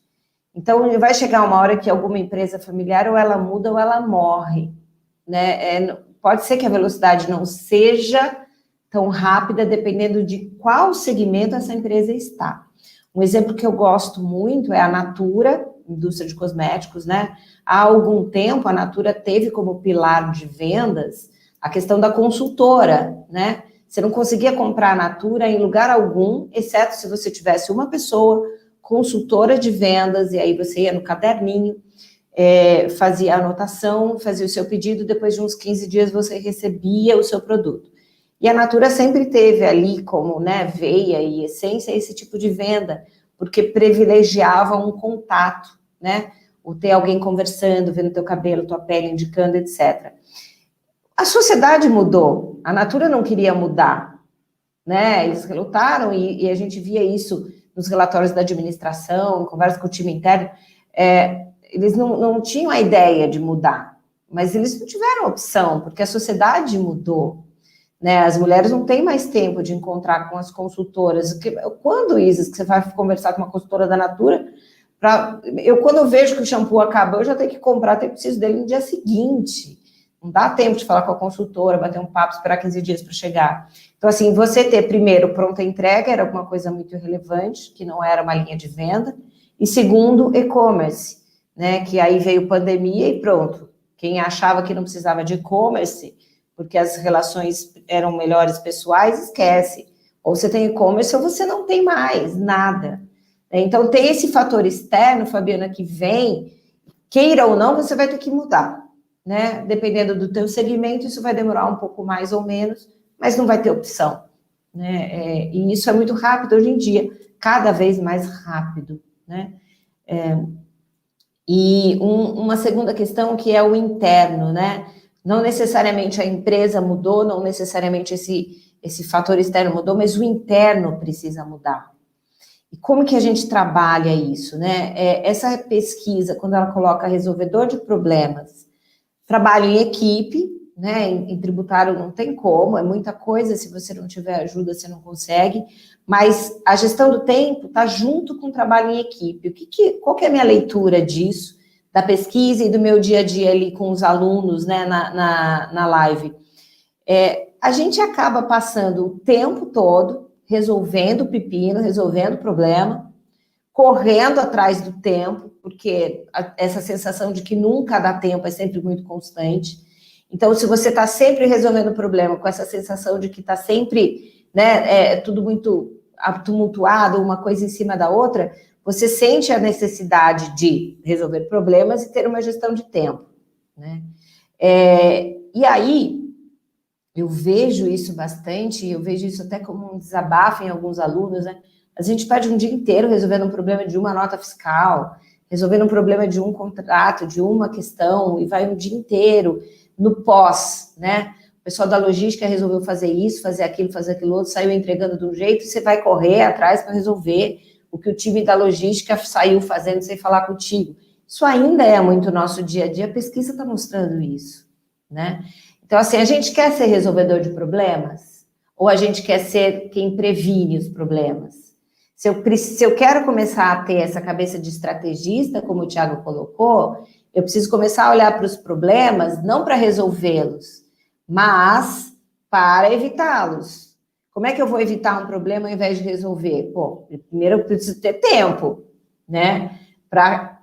Então, vai chegar uma hora que alguma empresa familiar ou ela muda ou ela morre, né? Pode ser que a velocidade não seja tão rápida, dependendo de qual segmento essa empresa está. Um exemplo que eu gosto muito é a Natura, indústria de cosméticos, né? Há algum tempo, a Natura teve como pilar de vendas a questão da consultora, né? Você não conseguia comprar a Natura em lugar algum, exceto se você tivesse uma pessoa consultora de vendas, e aí você ia no caderninho, fazia a anotação, fazia o seu pedido, depois de uns 15 dias você recebia o seu produto. E a Natura sempre teve ali como, né, veia e essência esse tipo de venda, porque privilegiava um contato, né? O ter alguém conversando, vendo teu cabelo, tua pele, indicando, etc. A sociedade mudou, a Natura não queria mudar, né? Eles relutaram e a gente via isso nos relatórios da administração, em conversa com o time interno, eles não tinham a ideia de mudar, mas eles não tiveram opção, porque a sociedade mudou, né? As mulheres não têm mais tempo de encontrar com as consultoras. Quando, Isis, que você vai conversar com uma consultora da Natura, quando eu vejo que o shampoo acabou, eu já tenho que comprar, eu preciso dele no dia seguinte. Não dá tempo de falar com a consultora, bater um papo, esperar 15 dias para chegar. Então, assim, você ter, primeiro, pronta entrega era uma coisa muito relevante, que não era uma linha de venda, e segundo, e-commerce, né, que aí veio pandemia e pronto. Quem achava que não precisava de e-commerce, porque as relações eram melhores pessoais, esquece. Ou você tem e-commerce ou você não tem mais nada. Então, tem esse fator externo, Fabiana, que vem, queira ou não, você vai ter que mudar, né? Dependendo do teu segmento, isso vai demorar um pouco mais ou menos, mas não vai ter opção, né? E isso é muito rápido hoje em dia, cada vez mais rápido, né? E uma segunda questão que é o interno, né? Não necessariamente a empresa mudou, não necessariamente esse fator externo mudou, mas o interno precisa mudar. E como que a gente trabalha isso, né? Essa pesquisa, quando ela coloca resolvedor de problemas, trabalho em equipe, né? Em tributário não tem como, é muita coisa, se você não tiver ajuda, você não consegue, mas a gestão do tempo está junto com o trabalho em equipe. Qual que é a minha leitura disso, da pesquisa e do meu dia a dia ali com os alunos, né, na live? A gente acaba passando o tempo todo resolvendo pepino, resolvendo problema, correndo atrás do tempo, porque essa sensação de que nunca dá tempo é sempre muito constante. Então, se você está sempre resolvendo o problema com essa sensação de que está sempre, né, tudo muito tumultuado, uma coisa em cima da outra, você sente a necessidade de resolver problemas e ter uma gestão de tempo, né? E aí, eu vejo isso bastante, eu vejo isso até como um desabafo em alguns alunos, né? A gente perde um dia inteiro resolvendo um problema de uma nota fiscal, resolvendo um problema de um contrato, de uma questão, e vai um dia inteiro no pós, né? O pessoal da logística resolveu fazer isso, fazer aquilo outro, saiu entregando de um jeito, e você vai correr atrás para resolver o que o time da logística saiu fazendo sem falar contigo. Isso ainda é muito nosso dia a dia, a pesquisa está mostrando isso, né? Então, assim, a gente quer ser resolvedor de problemas? Ou a gente quer ser quem previne os problemas? Se eu quero começar a ter essa cabeça de estrategista, como o Thiago colocou, eu preciso começar a olhar para os problemas, não para resolvê-los, mas para evitá-los. Como é que eu vou evitar um problema ao invés de resolver? Primeiro eu preciso ter tempo, né? Para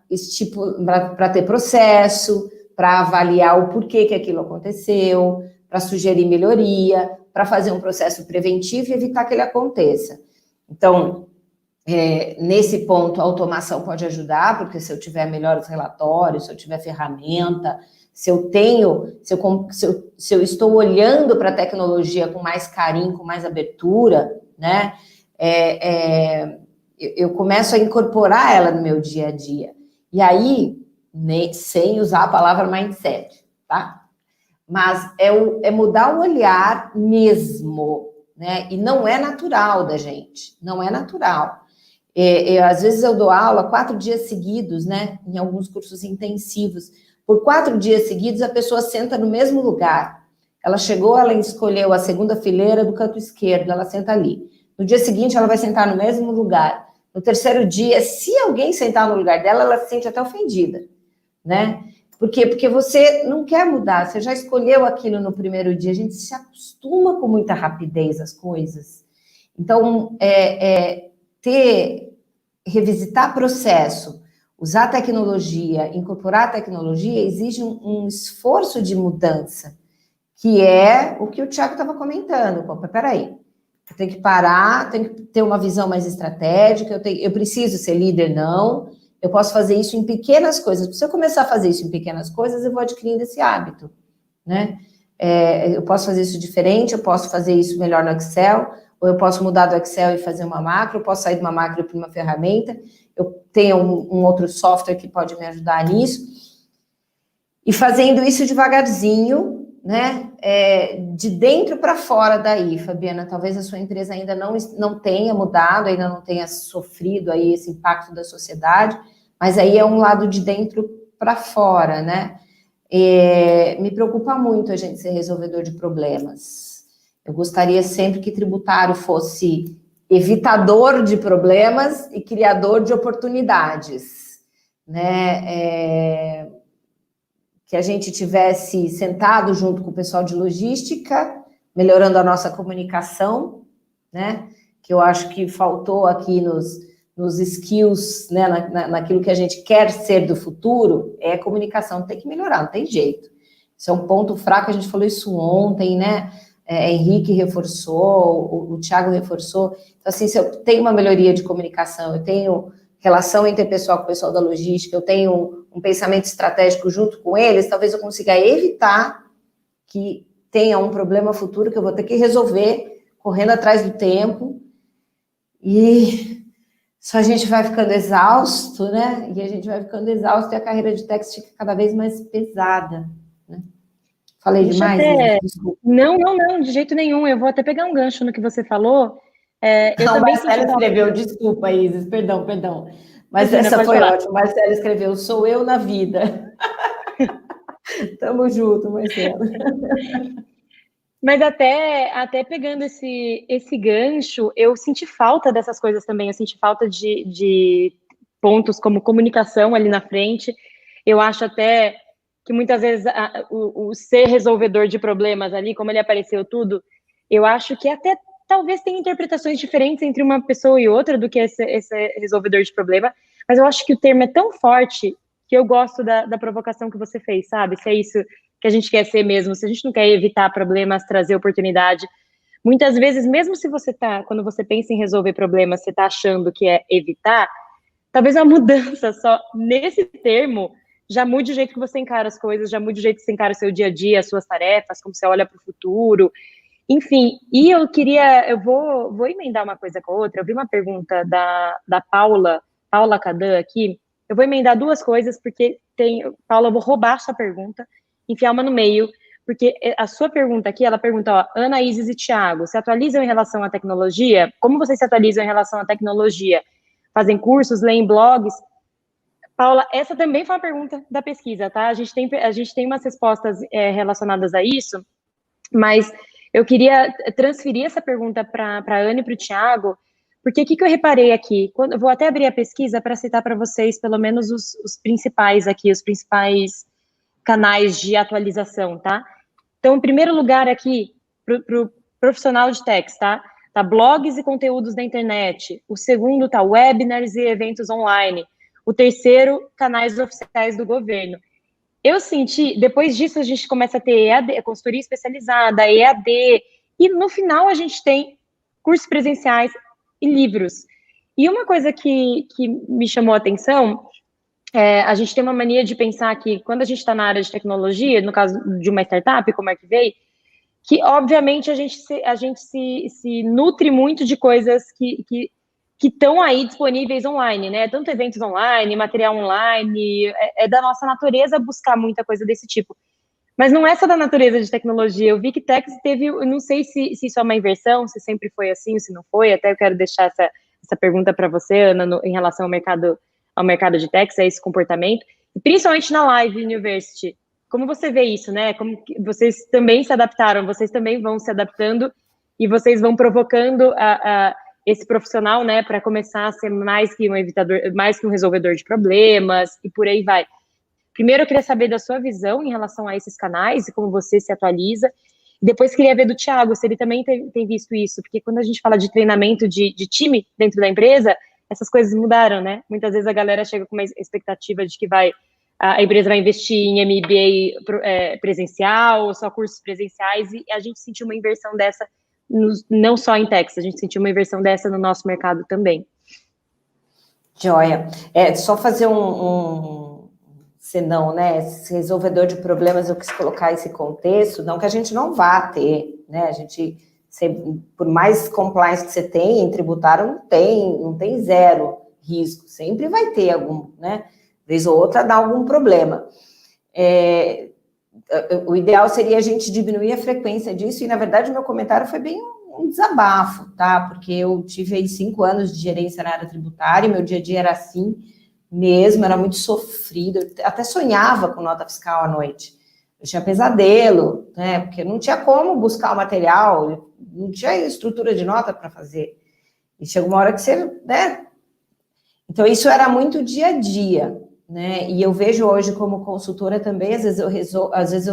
ter processo, para avaliar o porquê que aquilo aconteceu, para sugerir melhoria, para fazer um processo preventivo e evitar que ele aconteça. Então, nesse ponto, a automação pode ajudar, porque se eu tiver melhores relatórios, se eu tiver ferramenta, se eu estou olhando para a tecnologia com mais carinho, com mais abertura, né? Eu começo a incorporar ela no meu dia a dia. E aí, sem usar a palavra mindset, tá? Mas é mudar o olhar mesmo, né? E não é natural da gente, não é natural. Às vezes eu dou aula 4 dias seguidos, né? Em alguns cursos intensivos. Por 4 dias seguidos, a pessoa senta no mesmo lugar. Ela chegou, ela escolheu a segunda fileira do canto esquerdo, ela senta ali. No dia seguinte, ela vai sentar no mesmo lugar. No terceiro dia, se alguém sentar no lugar dela, ela se sente até ofendida, né? Por quê? Porque você não quer mudar, você já escolheu aquilo no primeiro dia, a gente se acostuma com muita rapidez às coisas. Então, revisitar processo, usar tecnologia, incorporar tecnologia, exige um esforço de mudança, que é o que o Thiago estava comentando. Peraí, eu tenho que parar, tenho que ter uma visão mais estratégica, eu preciso ser líder, não. eu posso fazer isso em pequenas coisas. Se eu começar a fazer isso em pequenas coisas, eu vou adquirindo esse hábito, né? Eu posso fazer isso diferente, eu posso fazer isso melhor no Excel, ou eu posso mudar do Excel e fazer uma macro, eu posso sair de uma macro para uma ferramenta, eu tenho um outro software que pode me ajudar nisso. E fazendo isso devagarzinho, né? De dentro para fora daí, Fabiana, talvez a sua empresa ainda não tenha mudado, ainda não tenha sofrido aí esse impacto da sociedade, mas aí é um lado de dentro para fora, né? Me preocupa muito a gente ser resolvedor de problemas. Eu gostaria sempre que tributário fosse evitador de problemas e criador de oportunidades, né? Que a gente tivesse sentado junto com o pessoal de logística, melhorando a nossa comunicação, né? Que eu acho que faltou aqui nos skills, né? Naquilo que a gente quer ser do futuro, é a comunicação, tem que melhorar, não tem jeito. Isso é um ponto fraco, a gente falou isso ontem, né? Henrique reforçou, o Thiago reforçou. Então, assim, se eu tenho uma melhoria de comunicação, eu tenho relação interpessoal com o pessoal da logística, eu tenho um pensamento estratégico junto com eles, talvez eu consiga evitar que tenha um problema futuro que eu vou ter que resolver correndo atrás do tempo, e só a gente vai ficando exausto, né? E a gente vai ficando exausto e a carreira de Tex fica cada vez mais pesada, né? Falei demais? Desculpa. Não, de jeito nenhum. Eu vou até pegar um gancho no que você falou. Eu não, também Marcelo escreveu, desculpa, Isis, perdão. Mas Imagina, essa foi falar. ótima. Marcelo escreveu, sou eu na vida. Tamo junto, Marcelo. Mas até pegando esse gancho, eu senti falta dessas coisas também. Eu senti falta de pontos como comunicação ali na frente. Eu acho até que muitas vezes o ser resolvedor de problemas ali, como ele apareceu tudo, eu acho que até talvez tenha interpretações diferentes entre uma pessoa e outra do que esse resolvedor de problema, mas eu acho que o termo é tão forte que eu gosto da provocação que você fez, sabe? Se é isso que a gente quer ser mesmo, se a gente não quer evitar problemas, trazer oportunidade. Muitas vezes, mesmo se você quando você pensa em resolver problemas, você tá achando que é evitar, talvez uma mudança só nesse termo já mude o jeito que você encara as coisas, já mude o jeito que você encara o seu dia a dia, as suas tarefas, como você olha para o futuro. Enfim, e eu vou emendar uma coisa com a outra. Eu vi uma pergunta da Paula Cadan aqui. Eu vou emendar duas coisas, porque Paula, eu vou roubar a sua pergunta, enfiar uma no meio, porque a sua pergunta aqui, ela pergunta, ó, Ana, Isis e Thiago, se atualizam em relação à tecnologia? Como vocês se atualizam em relação à tecnologia? Fazem cursos, leem blogs? Paula, essa também foi uma pergunta da pesquisa, tá? A gente tem umas respostas relacionadas a isso, mas eu queria transferir essa pergunta para a Ana e para o Thiago, porque o que eu reparei aqui? Eu vou até abrir a pesquisa para citar para vocês, pelo menos os principais aqui, os principais canais de atualização, tá? Então, em primeiro lugar aqui, para o profissional de Tex, tá? Tá blogs e conteúdos da internet. O segundo tá webinars e eventos online. O terceiro, canais oficiais do governo. Eu senti, depois disso a gente começa a ter EAD, consultoria especializada, EAD, e no final a gente tem cursos presenciais e livros. E uma coisa que me chamou a atenção, a gente tem uma mania de pensar que quando a gente está na área de tecnologia, no caso de uma startup como a Arquivei, que obviamente a gente se nutre muito de coisas que estão aí disponíveis online, né? Tanto eventos online, material online, é da nossa natureza buscar muita coisa desse tipo. Mas não é só da natureza de tecnologia. Eu vi que Tex teve, eu não sei se isso é uma inversão, se sempre foi assim, ou se não foi. Até eu quero deixar essa pergunta para você, Ana, em relação ao mercado de Tex, a esse comportamento, e principalmente na Live University. Como você vê isso, né? Como vocês também se adaptaram, vocês também vão se adaptando e vocês vão provocando esse profissional, né, para começar a ser mais que um evitador, mais que um resolvedor de problemas e por aí vai. Primeiro, eu queria saber da sua visão em relação a esses canais e como você se atualiza. Depois, queria ver do Thiago, se ele também tem visto isso, porque quando a gente fala de treinamento de time dentro da empresa, essas coisas mudaram, né? Muitas vezes a galera chega com uma expectativa de que a empresa vai investir em MBA presencial, ou só cursos presenciais, e a gente sentiu uma inversão dessa, não só em Tex, a gente sentiu uma inversão dessa no nosso mercado também. Joia. Só fazer senão, né, esse resolvedor de problemas, eu quis colocar esse contexto, não que a gente não vá ter, né, a gente, por mais compliance que você tem, em tributário não tem zero risco, sempre vai ter algum, né, vez ou outra dá algum problema. O ideal seria a gente diminuir a frequência disso, e na verdade o meu comentário foi bem um desabafo, tá, porque eu tive aí 5 anos de gerência na área tributária, e meu dia a dia era assim mesmo, era muito sofrido, eu até sonhava com nota fiscal à noite, eu tinha pesadelo, né, porque não tinha como buscar o material, não tinha estrutura de nota para fazer, e chega uma hora que você, né, então isso era muito dia a dia, né, e eu vejo hoje como consultora também, às vezes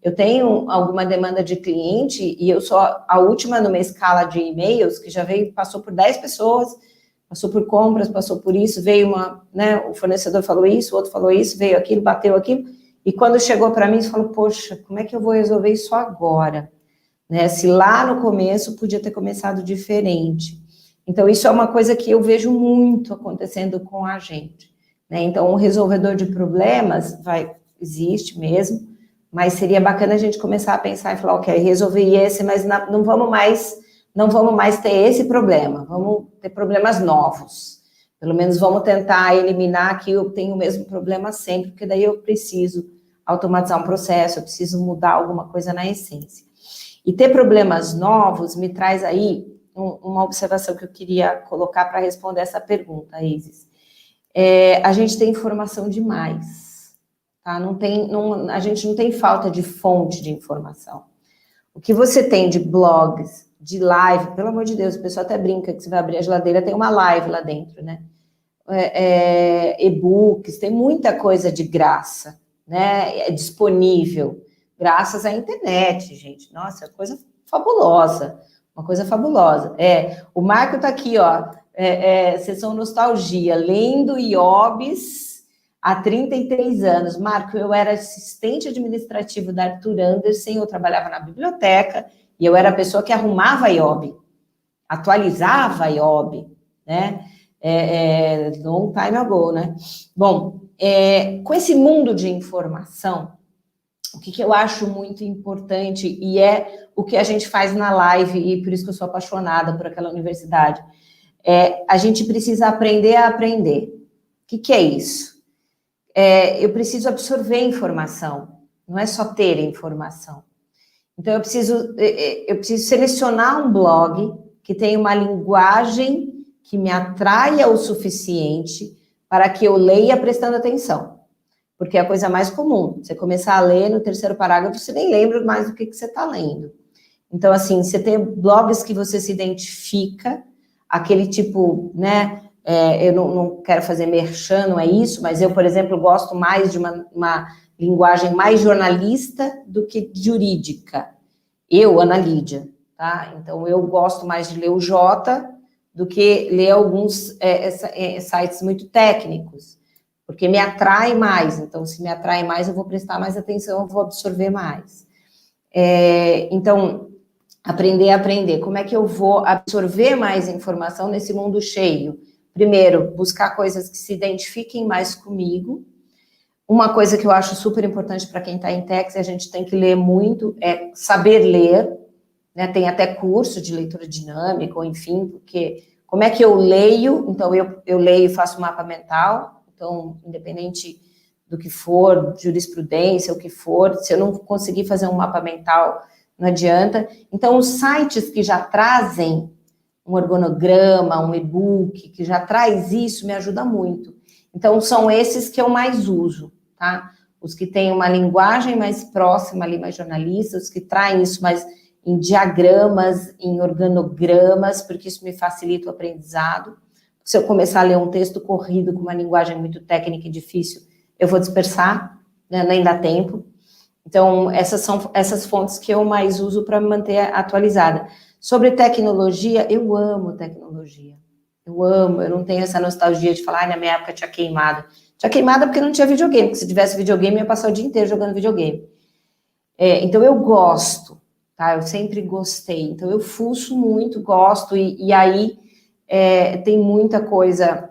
eu tenho alguma demanda de cliente, e eu sou a última numa escala de e-mails, que já passou por 10 pessoas, passou por compras, passou por isso, veio né, o fornecedor falou isso, o outro falou isso, veio aquilo, bateu aquilo, e quando chegou para mim, você falou, poxa, como é que eu vou resolver isso agora? Né, se lá no começo podia ter começado diferente. Então, isso é uma coisa que eu vejo muito acontecendo com a gente. Né? Então, um resolvedor de problemas existe mesmo, mas seria bacana a gente começar a pensar e falar, ok, resolvi esse, mas não vamos mais ter esse problema, vamos ter problemas novos. Pelo menos vamos tentar eliminar que eu tenho o mesmo problema sempre, porque daí eu preciso automatizar um processo, eu preciso mudar alguma coisa na essência. E ter problemas novos me traz aí uma observação que eu queria colocar para responder essa pergunta, Isis. A gente tem informação demais, tá? A gente não tem falta de fonte de informação. O que você tem de blogs, de live, pelo amor de Deus, o pessoal até brinca que você vai abrir a geladeira, tem uma live lá dentro, né? E-books, tem muita coisa de graça, né? É disponível, graças à internet, gente. Nossa, é coisa fabulosa, uma coisa fabulosa. O Marco está aqui, ó, sessão nostalgia, lendo IOBs há 33 anos. Marco, eu era assistente administrativo da Arthur Andersen, eu trabalhava na biblioteca, e eu era a pessoa que arrumava a IOB, atualizava a IOB, né? Long time ago, né? Bom, com esse mundo de informação, o que eu acho muito importante, e é o que a gente faz na live, e por isso que eu sou apaixonada por aquela universidade, a gente precisa aprender a aprender. O que é isso? Eu preciso absorver informação, não é só ter informação. Então, eu preciso selecionar um blog que tenha uma linguagem que me atraia o suficiente para que eu leia prestando atenção. Porque é a coisa mais comum. Você começar a ler, no 3º parágrafo, você nem lembra mais do que você está lendo. Então, assim, você tem blogs que você se identifica, aquele tipo, né? Eu não quero fazer merchan, não é isso, mas eu, por exemplo, gosto mais de uma linguagem mais jornalista do que jurídica. Eu, Ana Lídia, tá? Então, eu gosto mais de ler o Jota do que ler alguns sites muito técnicos, porque me atrai mais. Então, se me atrai mais, eu vou prestar mais atenção, eu vou absorver mais. Então, aprender a aprender. Como é que eu vou absorver mais informação nesse mundo cheio? Primeiro, buscar coisas que se identifiquem mais comigo. Uma coisa que eu acho super importante para quem está em Tax, a gente tem que ler muito, é saber ler, né? Tem até curso de leitura dinâmica, ou enfim, porque como é que eu leio? Então, eu leio e faço mapa mental, então, independente do que for, jurisprudência, o que for, se eu não conseguir fazer um mapa mental, não adianta. Então, os sites que já trazem um organograma, um e-book, que já traz isso, me ajuda muito. Então, são esses que eu mais uso, tá? Os que têm uma linguagem mais próxima ali, mais jornalista, os que traem isso mais em diagramas, em organogramas, porque isso me facilita o aprendizado. Se eu começar a ler um texto corrido com uma linguagem muito técnica e difícil, eu vou dispersar, né? Nem dá tempo. Então, essas são essas fontes que eu mais uso para me manter atualizada. Sobre tecnologia, eu amo tecnologia. Eu amo, eu não tenho essa nostalgia de falar, na minha época tinha queimado. Tinha queimado porque não tinha videogame, porque se tivesse videogame, eu ia passar o dia inteiro jogando videogame. Então, eu gosto, tá? Eu sempre gostei. Então, eu fuço muito, gosto, e aí tem muita coisa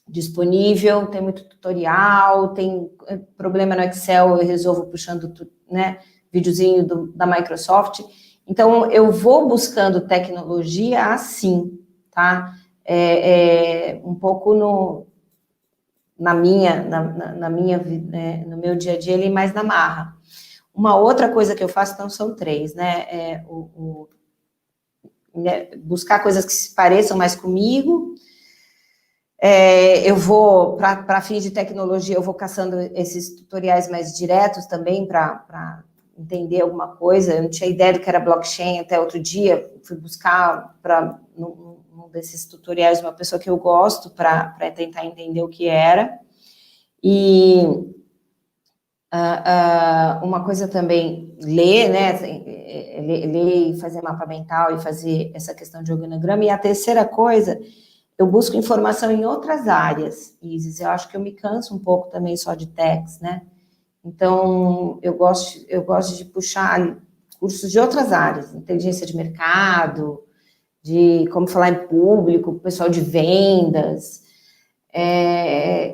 disponível, tem muito tutorial, tem problema no Excel, eu resolvo puxando, né, videozinho da Microsoft. Então, eu vou buscando tecnologia assim, tá? Um pouco no meu dia a dia, ele mais na marra. Uma outra coisa que eu faço, então, são 3, né? Buscar coisas que se pareçam mais comigo. Eu vou, para fins de tecnologia, eu vou caçando esses tutoriais mais diretos também, para entender alguma coisa. Eu não tinha ideia do que era blockchain até outro dia, fui buscar num desses tutoriais uma pessoa que eu gosto para tentar entender o que era. E uma coisa também, ler, né? Ler e fazer mapa mental e fazer essa questão de organograma. E a terceira coisa, eu busco informação em outras áreas, Isis. Eu acho que eu me canso um pouco também só de techs, né? Então, eu gosto de puxar cursos de outras áreas, inteligência de mercado, de como falar em público, pessoal de vendas.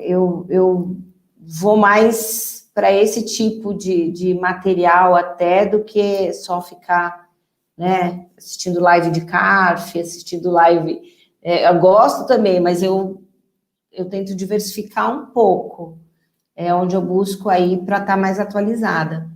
Eu vou mais para esse tipo de material até do que só ficar, né, assistindo live de CARF, assistindo live... eu gosto também, mas eu tento diversificar um pouco. É onde eu busco aí para estar mais atualizada.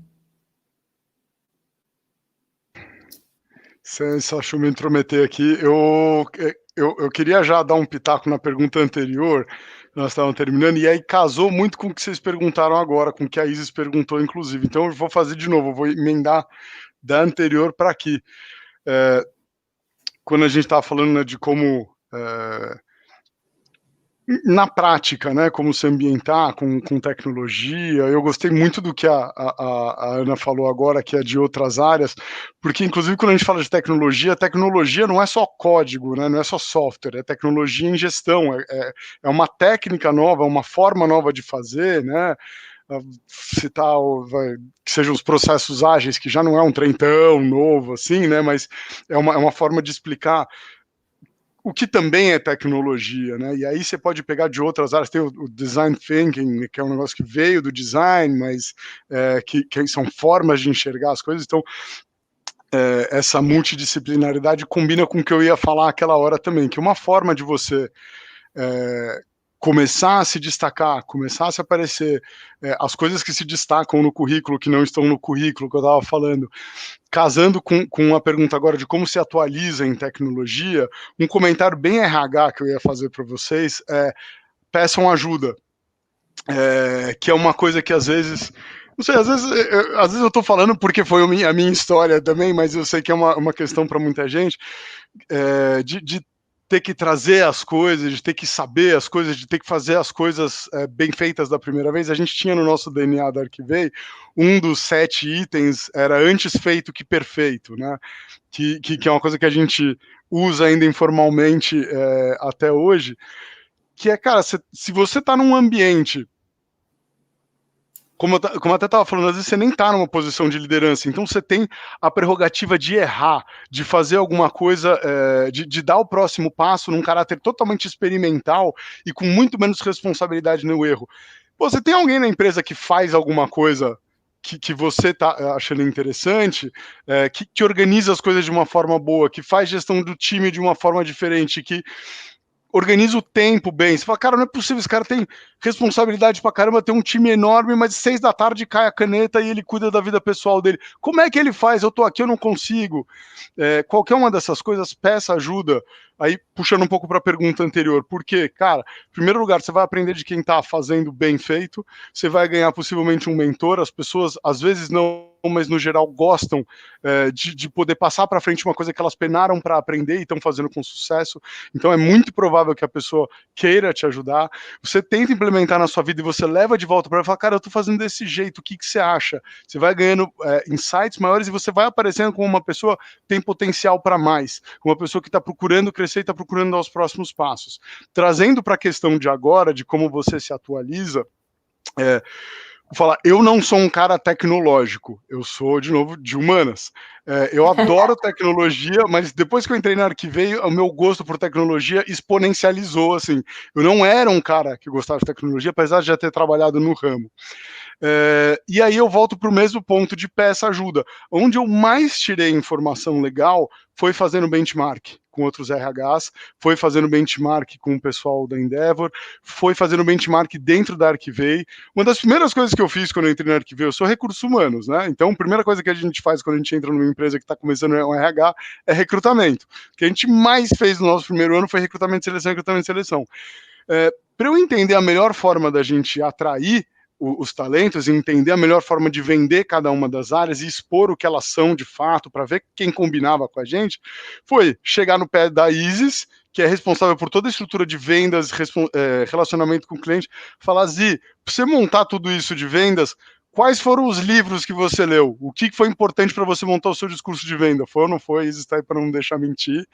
Só deixa eu me intrometer aqui. Eu queria já dar um pitaco na pergunta anterior, nós estávamos terminando, e aí casou muito com o que vocês perguntaram agora, com o que a Isis perguntou, inclusive. Então, eu vou fazer de novo, eu vou emendar da anterior para aqui. Quando a gente estava falando, né, de como... na prática, né, como se ambientar com tecnologia, eu gostei muito do que a Ana falou agora, que é de outras áreas, porque, inclusive, quando a gente fala de tecnologia não é só código, né, não é só software, é tecnologia em gestão, é uma técnica nova, uma forma nova de fazer, né, citar, que sejam os processos ágeis, que já não é um trem tão novo assim, né, mas é uma forma de explicar o que também é tecnologia, né? E aí você pode pegar de outras áreas, tem o design thinking, que é um negócio que veio do design, mas que são formas de enxergar as coisas. Então, essa multidisciplinaridade combina com o que eu ia falar aquela hora também, que uma forma de você começar a se destacar, começar a se aparecer, as coisas que se destacam no currículo, que não estão no currículo, que eu estava falando, casando com a pergunta agora de como se atualiza em tecnologia, um comentário bem RH que eu ia fazer para vocês é: peçam ajuda, que é uma coisa que às vezes... Não sei, às vezes eu estou falando porque foi a minha história também, mas eu sei que é uma questão para muita gente, de ter que trazer as coisas, de ter que saber as coisas, de ter que fazer as coisas bem feitas da primeira vez. A gente tinha no nosso DNA da Arquivei, um dos 7 itens era antes feito que perfeito, né? Que é uma coisa que a gente usa ainda informalmente até hoje, que é, cara, se você está num ambiente, como eu até estava falando, às vezes você nem está numa posição de liderança, então você tem a prerrogativa de errar, de fazer alguma coisa, de dar o próximo passo num caráter totalmente experimental e com muito menos responsabilidade no erro. Pô, você tem alguém na empresa que faz alguma coisa que você está achando interessante, que organiza as coisas de uma forma boa, que faz gestão do time de uma forma diferente, que organiza o tempo bem. Você fala, cara, não é possível, esse cara tem responsabilidade pra caramba, tem um time enorme, mas 6 da tarde cai a caneta e ele cuida da vida pessoal dele. Como é que ele faz? Eu tô aqui, eu não consigo. Qualquer uma dessas coisas, peça ajuda. Aí, puxando um pouco para a pergunta anterior, por quê? Cara, em primeiro lugar, você vai aprender de quem está fazendo bem feito, você vai ganhar possivelmente um mentor, as pessoas, às vezes não, mas no geral gostam de poder passar para frente uma coisa que elas penaram para aprender e estão fazendo com sucesso, então é muito provável que a pessoa queira te ajudar. Você tenta implementar na sua vida e você leva de volta para ela e fala, cara, eu estou fazendo desse jeito, o que você acha? Você vai ganhando insights maiores e você vai aparecendo como uma pessoa que tem potencial para mais, uma pessoa que está procurando crescer e está procurando dar os próximos passos. Trazendo para a questão de agora, de como você se atualiza, falar, eu não sou um cara tecnológico, eu sou, de novo, de humanas. Eu adoro tecnologia, mas depois que eu entrei na Arquivei, o meu gosto por tecnologia exponencializou, assim. Eu não era um cara que gostava de tecnologia, apesar de já ter trabalhado no ramo. E aí eu volto para o mesmo ponto de peça ajuda. Onde eu mais tirei informação legal foi fazendo benchmark com outros RHs, foi fazendo benchmark com o pessoal da Endeavor, foi fazendo benchmark dentro da Arquivei. Uma das primeiras coisas que eu fiz quando eu entrei na Arquivei, eu sou recursos humanos, né? Então, a primeira coisa que a gente faz quando a gente entra numa empresa que está começando um RH é recrutamento. O que a gente mais fez no nosso primeiro ano foi recrutamento e seleção. Para eu entender a melhor forma da gente atrair os talentos e entender a melhor forma de vender cada uma das áreas e expor o que elas são de fato, para ver quem combinava com a gente, foi chegar no pé da Isis, que é responsável por toda a estrutura de vendas, relacionamento com o cliente, falar, Zi, para você montar tudo isso de vendas, quais foram os livros que você leu? O que foi importante para você montar o seu discurso de venda? Foi ou não foi? Isis está aí para não deixar mentir.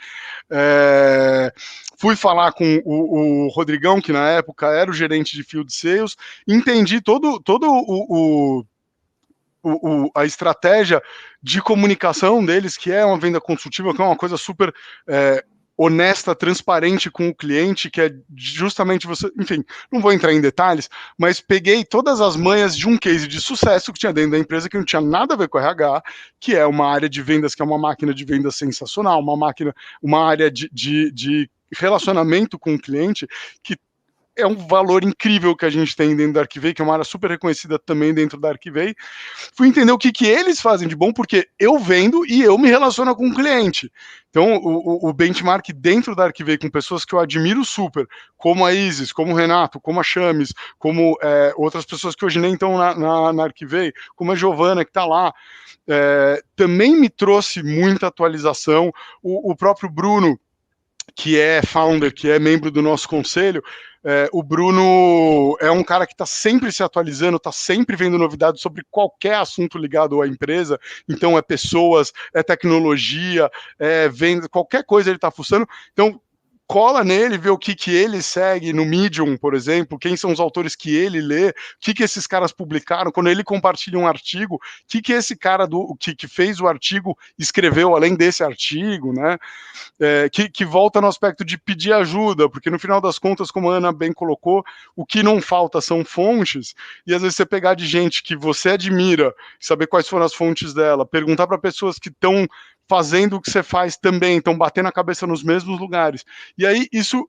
Fui falar com o Rodrigão, que na época era o gerente de Field Sales, entendi todo a estratégia de comunicação deles, que é uma venda consultiva, que é uma coisa super honesta, transparente com o cliente, que é justamente você... Enfim, não vou entrar em detalhes, mas peguei todas as manhas de um case de sucesso que tinha dentro da empresa, que não tinha nada a ver com RH, que é uma área de vendas, que é uma máquina de vendas sensacional, uma área de relacionamento com o cliente, que é um valor incrível que a gente tem dentro da Arquivei, que é uma área super reconhecida também dentro da Arquivei. Fui entender o que eles fazem de bom, porque eu vendo e eu me relaciono com o cliente. Então, o benchmark dentro da Arquivei com pessoas que eu admiro super, como a Isis, como o Renato, como a Chames, como outras pessoas que hoje nem estão na Arquivei, como a Giovana, que está lá, também me trouxe muita atualização. O próprio Bruno, que é founder, que é membro do nosso conselho, o Bruno é um cara que está sempre se atualizando, está sempre vendo novidades sobre qualquer assunto ligado à empresa, então é pessoas, é tecnologia, venda, qualquer coisa ele está fuçando, então cola nele, vê o que ele segue no Medium, por exemplo, quem são os autores que ele lê, o que esses caras publicaram, quando ele compartilha um artigo, o que esse cara que fez o artigo escreveu além desse artigo, né? Que volta no aspecto de pedir ajuda, porque no final das contas, como a Ana bem colocou, o que não falta são fontes, e às vezes você pegar de gente que você admira, saber quais foram as fontes dela, perguntar para pessoas que estão fazendo o que você faz também, estão batendo a cabeça nos mesmos lugares. E aí, isso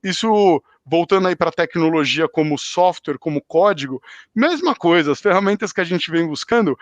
voltando aí para a tecnologia como software, como código, mesma coisa, as ferramentas que a gente vem buscando,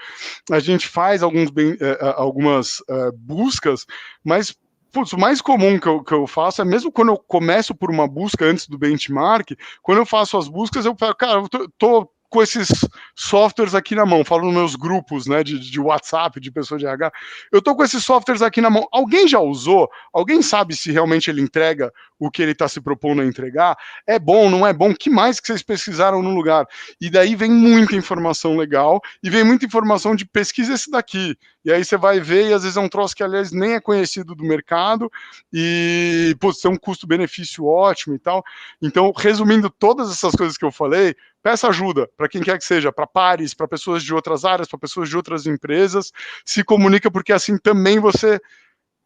a gente faz algumas buscas, mas o mais comum que eu faço é, mesmo quando eu começo por uma busca antes do benchmark, quando eu faço as buscas, eu falo, cara, eu tô com esses softwares aqui na mão, falo nos meus grupos, né, de WhatsApp, de pessoas de RH, eu tô com esses softwares aqui na mão, alguém já usou? Alguém sabe se realmente ele entrega o que ele está se propondo a entregar? É bom, não é bom? O que mais que vocês pesquisaram no lugar? E daí vem muita informação legal, e vem muita informação de pesquisa esse daqui, e aí você vai ver, e às vezes é um troço que, aliás, nem é conhecido do mercado, e, pô, tem um custo-benefício ótimo e tal. Então, resumindo todas essas coisas que eu falei, peça ajuda para quem quer que seja, para pares, para pessoas de outras áreas, para pessoas de outras empresas, se comunica, porque assim também você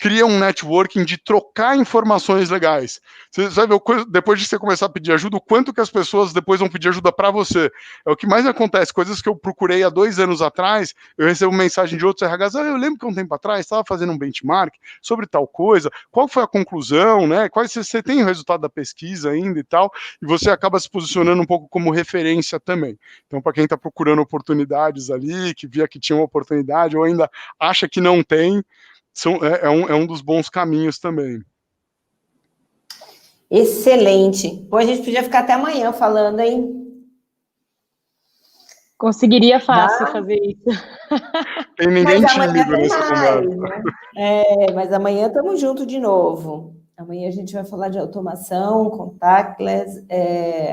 cria um networking de trocar informações legais. Você vai ver, depois de você começar a pedir ajuda, o quanto que as pessoas depois vão pedir ajuda para você. É o que mais acontece. Coisas que eu procurei há 2 anos atrás, eu recebo mensagem de outros RHs, eu lembro que um tempo atrás estava fazendo um benchmark sobre tal coisa, qual foi a conclusão, né? Você tem o resultado da pesquisa ainda e tal, e você acaba se posicionando um pouco como referência também. Então, para quem está procurando oportunidades ali, que via que tinha uma oportunidade, ou ainda acha que não tem, é um dos bons caminhos também. Excelente. Pô, a gente podia ficar até amanhã falando, hein? Conseguiria fácil fazer isso. Tem ninguém tímido nessa conversa. Né? Mas amanhã estamos juntos de novo. Amanhã a gente vai falar de automação, contactless,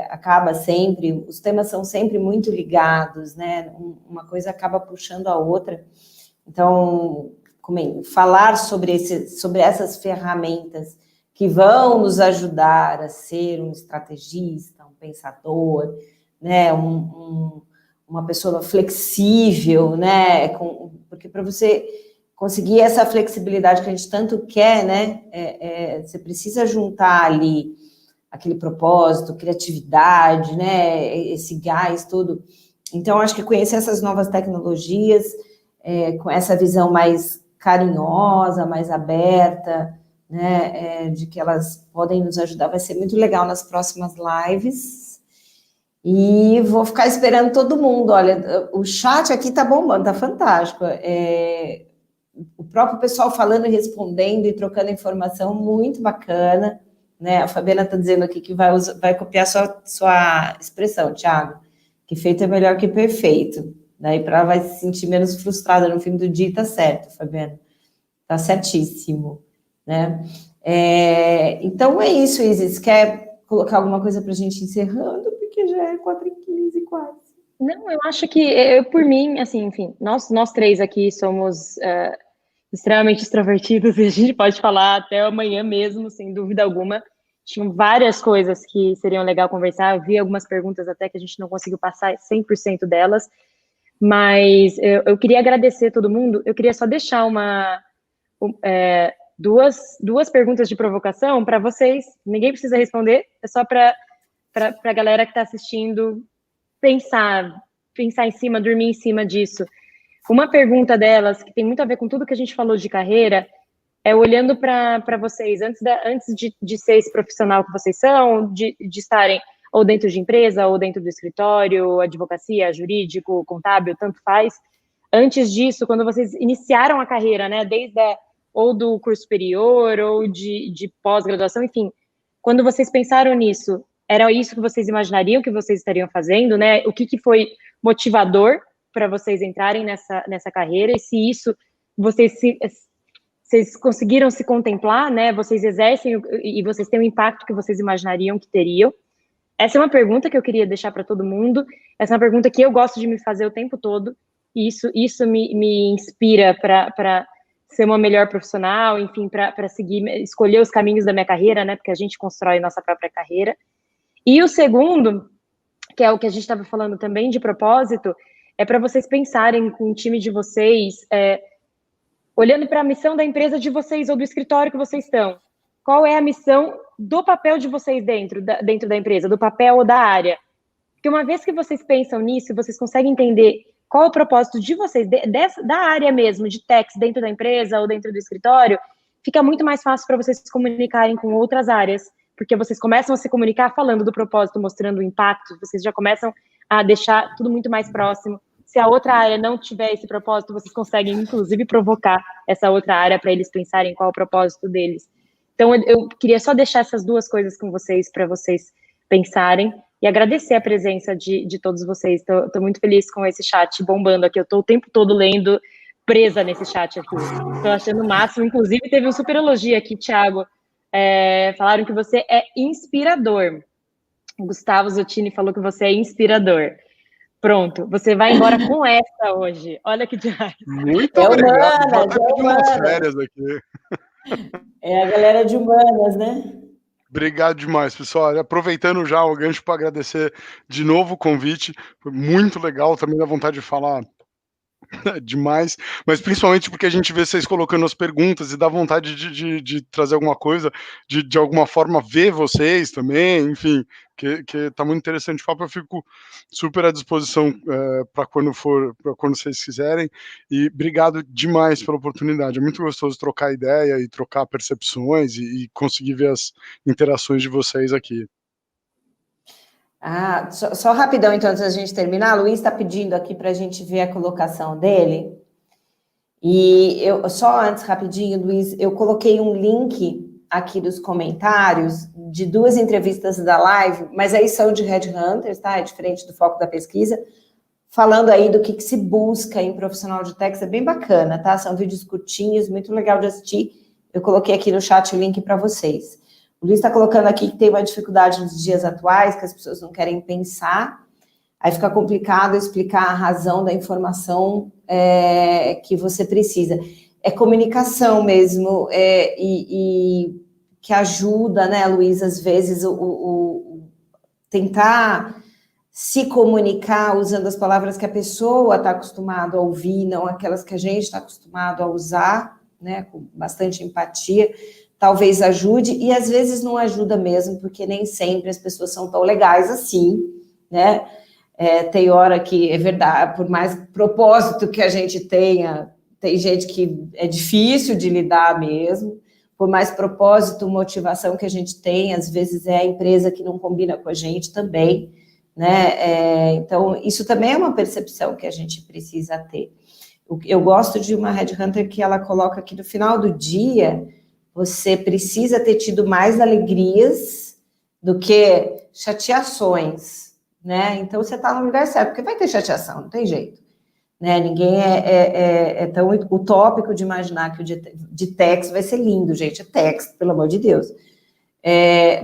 acaba sempre, os temas são sempre muito ligados, né? Uma coisa acaba puxando a outra. Então, falar sobre essas ferramentas que vão nos ajudar a ser um estrategista, um pensador, né, um uma pessoa flexível, né? Porque para você conseguir essa flexibilidade que a gente tanto quer, né? Você precisa juntar ali aquele propósito, criatividade, né? Esse gás todo. Então, acho que conhecer essas novas tecnologias, com essa visão mais carinhosa, mais aberta, né? De que elas podem nos ajudar, vai ser muito legal nas próximas lives. E vou ficar esperando todo mundo. Olha, o chat aqui tá bombando, tá fantástico. O próprio pessoal falando e respondendo e trocando informação, muito bacana, né? A Fabiana está dizendo aqui que vai copiar sua expressão, Thiago, que feito é melhor que perfeito. Daí para ela vai se sentir menos frustrada no fim do dia, tá certo, Fabiana. Tá certíssimo, né? Então é isso, Isis. Quer colocar alguma coisa para a gente encerrando? Porque já é 4h15 quase. Não, eu acho que, por mim, assim, enfim, nós três aqui somos extremamente extrovertidos e a gente pode falar até amanhã mesmo, sem dúvida alguma. Tinham várias coisas que seriam legal conversar. Eu vi algumas perguntas até que a gente não conseguiu passar 100% delas, mas eu queria agradecer todo mundo. Eu queria só deixar duas perguntas de provocação para vocês. Ninguém precisa responder, é só para a galera que está assistindo pensar em cima, dormir em cima disso. Uma pergunta delas, que tem muito a ver com tudo que a gente falou de carreira, é olhando para vocês, antes de ser esse profissional que vocês são, de estarem ou dentro de empresa, ou dentro do escritório, advocacia, jurídico, contábil, tanto faz. Antes disso, quando vocês iniciaram a carreira, né, ou do curso superior, ou de pós-graduação, enfim, quando vocês pensaram nisso, era isso que vocês imaginariam que vocês estariam fazendo, né? O que foi motivador para vocês entrarem nessa carreira, e se isso vocês conseguiram se contemplar, né? Vocês exercem e vocês têm o impacto que vocês imaginariam que teriam. Essa é uma pergunta que eu queria deixar para todo mundo. Essa é uma pergunta que eu gosto de me fazer o tempo todo. E isso me inspira para ser uma melhor profissional, enfim, para escolher os caminhos da minha carreira, né? Porque a gente constrói nossa própria carreira. E o segundo, que é o que a gente estava falando também de propósito, é para vocês pensarem com o time de vocês, olhando para a missão da empresa de vocês ou do escritório que vocês estão. Qual é a missão do papel de vocês dentro da empresa, do papel ou da área? Porque uma vez que vocês pensam nisso, vocês conseguem entender qual é o propósito de vocês, da área mesmo, de techs, dentro da empresa ou dentro do escritório, fica muito mais fácil para vocês se comunicarem com outras áreas, porque vocês começam a se comunicar falando do propósito, mostrando o impacto, vocês já começam a deixar tudo muito mais próximo. Se a outra área não tiver esse propósito, vocês conseguem, inclusive, provocar essa outra área para eles pensarem qual é o propósito deles. Então, eu queria só deixar essas duas coisas com vocês, para vocês pensarem, e agradecer a presença de todos vocês. Estou muito feliz com esse chat bombando aqui. Eu estou o tempo todo lendo, presa nesse chat aqui. Estou achando o máximo. Inclusive, teve um super elogio aqui, Thiago. Falaram que você é inspirador. O Gustavo Zottini falou que você é inspirador. Pronto, você vai embora com essa hoje. Olha que demais. Muito obrigado. Vou até pedir umas férias aqui. É a galera de humanas, né? Obrigado demais, pessoal. Aproveitando já o gancho para agradecer de novo o convite. Foi muito legal, também dá vontade de falar demais, mas principalmente porque a gente vê vocês colocando as perguntas e dá vontade de trazer alguma coisa, de alguma forma ver vocês também, enfim, que tá muito interessante o papo. Eu fico super à disposição para quando vocês quiserem, e obrigado demais pela oportunidade. É muito gostoso trocar ideia e trocar percepções e conseguir ver as interações de vocês aqui. Só rapidão, então, antes da gente terminar, o Luiz está pedindo aqui para a gente ver a colocação dele. E só antes, rapidinho, Luiz, eu coloquei um link aqui dos comentários de 2 entrevistas da live, mas aí são de headhunters, tá? É diferente do foco da pesquisa, falando aí do que se busca em profissional de techs, é bem bacana, tá? São vídeos curtinhos, muito legal de assistir. Eu coloquei aqui no chat o link para vocês. O Luiz está colocando aqui que tem uma dificuldade nos dias atuais, que as pessoas não querem pensar, aí fica complicado explicar a razão da informação que você precisa. É comunicação mesmo, e que ajuda, né, Luiz, às vezes, tentar se comunicar usando as palavras que a pessoa está acostumada a ouvir, não aquelas que a gente está acostumado a usar, né, com bastante empatia, talvez ajude, e às vezes não ajuda mesmo, porque nem sempre as pessoas são tão legais assim, né? Tem hora que, é verdade, por mais propósito que a gente tenha, tem gente que é difícil de lidar mesmo, por mais propósito, motivação que a gente tem, às vezes é a empresa que não combina com a gente também, né? Então, isso também é uma percepção que a gente precisa ter. Eu gosto de uma headhunter que ela coloca que no final do dia, você precisa ter tido mais alegrias do que chateações, né? Então, você está no lugar certo, porque vai ter chateação, não tem jeito. Né? Ninguém é tão utópico de imaginar que o de texto vai ser lindo, gente, é texto, pelo amor de Deus.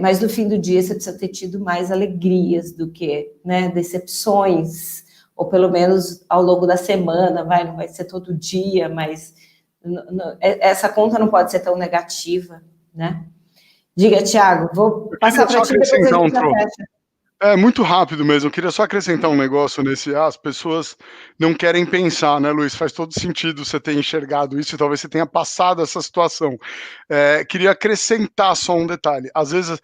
Mas no fim do dia você precisa ter tido mais alegrias do que, né, decepções, ou pelo menos ao longo da semana, não vai ser todo dia, mas essa conta não pode ser tão negativa, né? Diga, Thiago, vou passar para ti, depois a gente já fecha. Muito rápido mesmo, eu queria só acrescentar um negócio nesse, as pessoas não querem pensar, né, Luiz? Faz todo sentido você ter enxergado isso e talvez você tenha passado essa situação. Queria acrescentar só um detalhe. Às vezes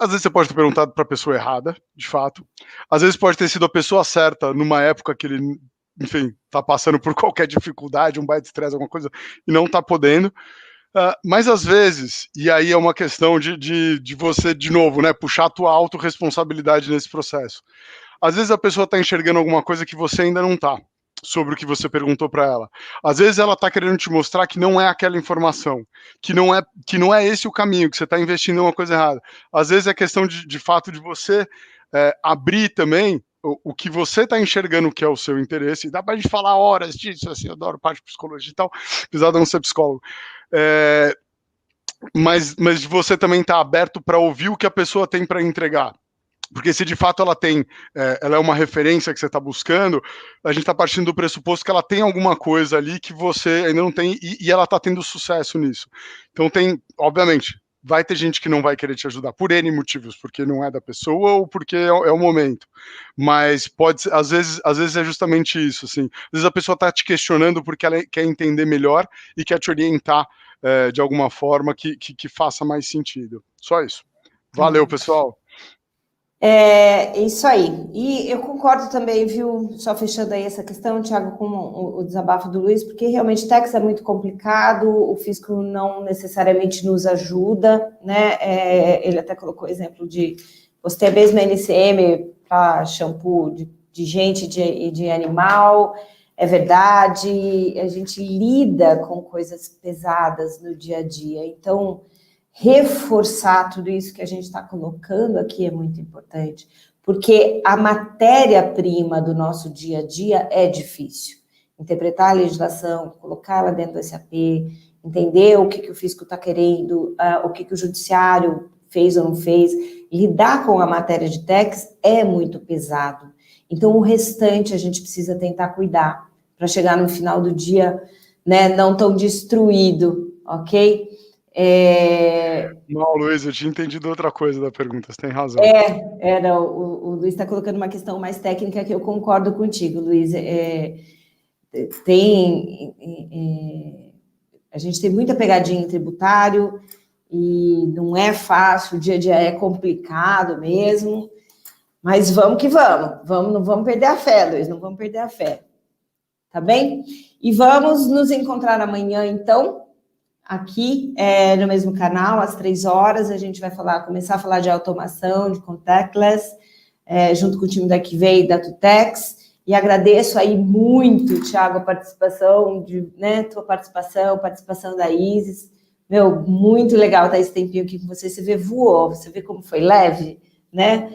você pode ter perguntado para a pessoa errada, de fato. Às vezes pode ter sido a pessoa certa numa época que ele, enfim, está passando por qualquer dificuldade, um baita estresse, alguma coisa, e não está podendo. Mas às vezes, e aí é uma questão de você, de novo, né, puxar a tua autorresponsabilidade nesse processo. Às vezes a pessoa está enxergando alguma coisa que você ainda não está, sobre o que você perguntou para ela. Às vezes ela está querendo te mostrar que não é aquela informação, que não é esse o caminho, que você está investindo em uma coisa errada. Às vezes é questão de fato de você abrir também o que você está enxergando que é o seu interesse. Dá para a gente falar horas disso, assim, eu adoro parte de psicologia e tal, apesar de não ser psicólogo. Mas você também está aberto para ouvir o que a pessoa tem para entregar. Porque se de fato ela é uma referência que você está buscando, a gente está partindo do pressuposto que ela tem alguma coisa ali que você ainda não tem e ela está tendo sucesso nisso. Então obviamente, vai ter gente que não vai querer te ajudar por N motivos, porque não é da pessoa ou porque é o momento. Mas pode ser, às vezes é justamente isso, assim. Às vezes a pessoa está te questionando porque ela quer entender melhor e quer te orientar de alguma forma que faça mais sentido. Só isso. Valeu, pessoal. Isso aí. E eu concordo também, viu, só fechando aí essa questão, Thiago, com o desabafo do Luiz, porque realmente tax é muito complicado, o fisco não necessariamente nos ajuda, né? Ele até colocou o exemplo de você ter a mesma NCM para shampoo de gente e de animal, é verdade, a gente lida com coisas pesadas no dia a dia, então reforçar tudo isso que a gente está colocando aqui é muito importante, porque a matéria-prima do nosso dia a dia é difícil. Interpretar a legislação, colocá-la dentro do SAP, entender o que o fisco está querendo, o que o judiciário fez ou não fez, lidar com a matéria de tax é muito pesado. Então, o restante a gente precisa tentar cuidar, para chegar no final do dia, né, não tão destruído, ok? Não, Luiz, eu tinha entendido outra coisa da pergunta, você tem razão. O Luiz está colocando uma questão mais técnica que eu concordo contigo, Luiz. A gente tem muita pegadinha em tributário e não é fácil, o dia a dia é complicado mesmo, mas vamos que vamos, não vamos perder a fé, Luiz, não vamos perder a fé, tá bem? E vamos nos encontrar amanhã, então, aqui no mesmo canal, às 3 horas, a gente vai começar a falar de automação, de contactless, junto com o time da Kivei e da Tutex, e agradeço aí muito, Thiago, a participação, tua participação da Isis, muito legal estar esse tempinho aqui com você, você voou, você vê como foi leve, né?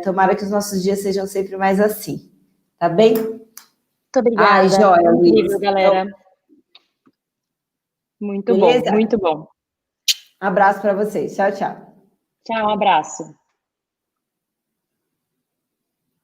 Tomara que os nossos dias sejam sempre mais assim, tá bem? Muito obrigada. Ai, joia, incrível, galera. Muito beleza? bom, muito bom. Abraço para vocês. Tchau, tchau. Tchau, um abraço.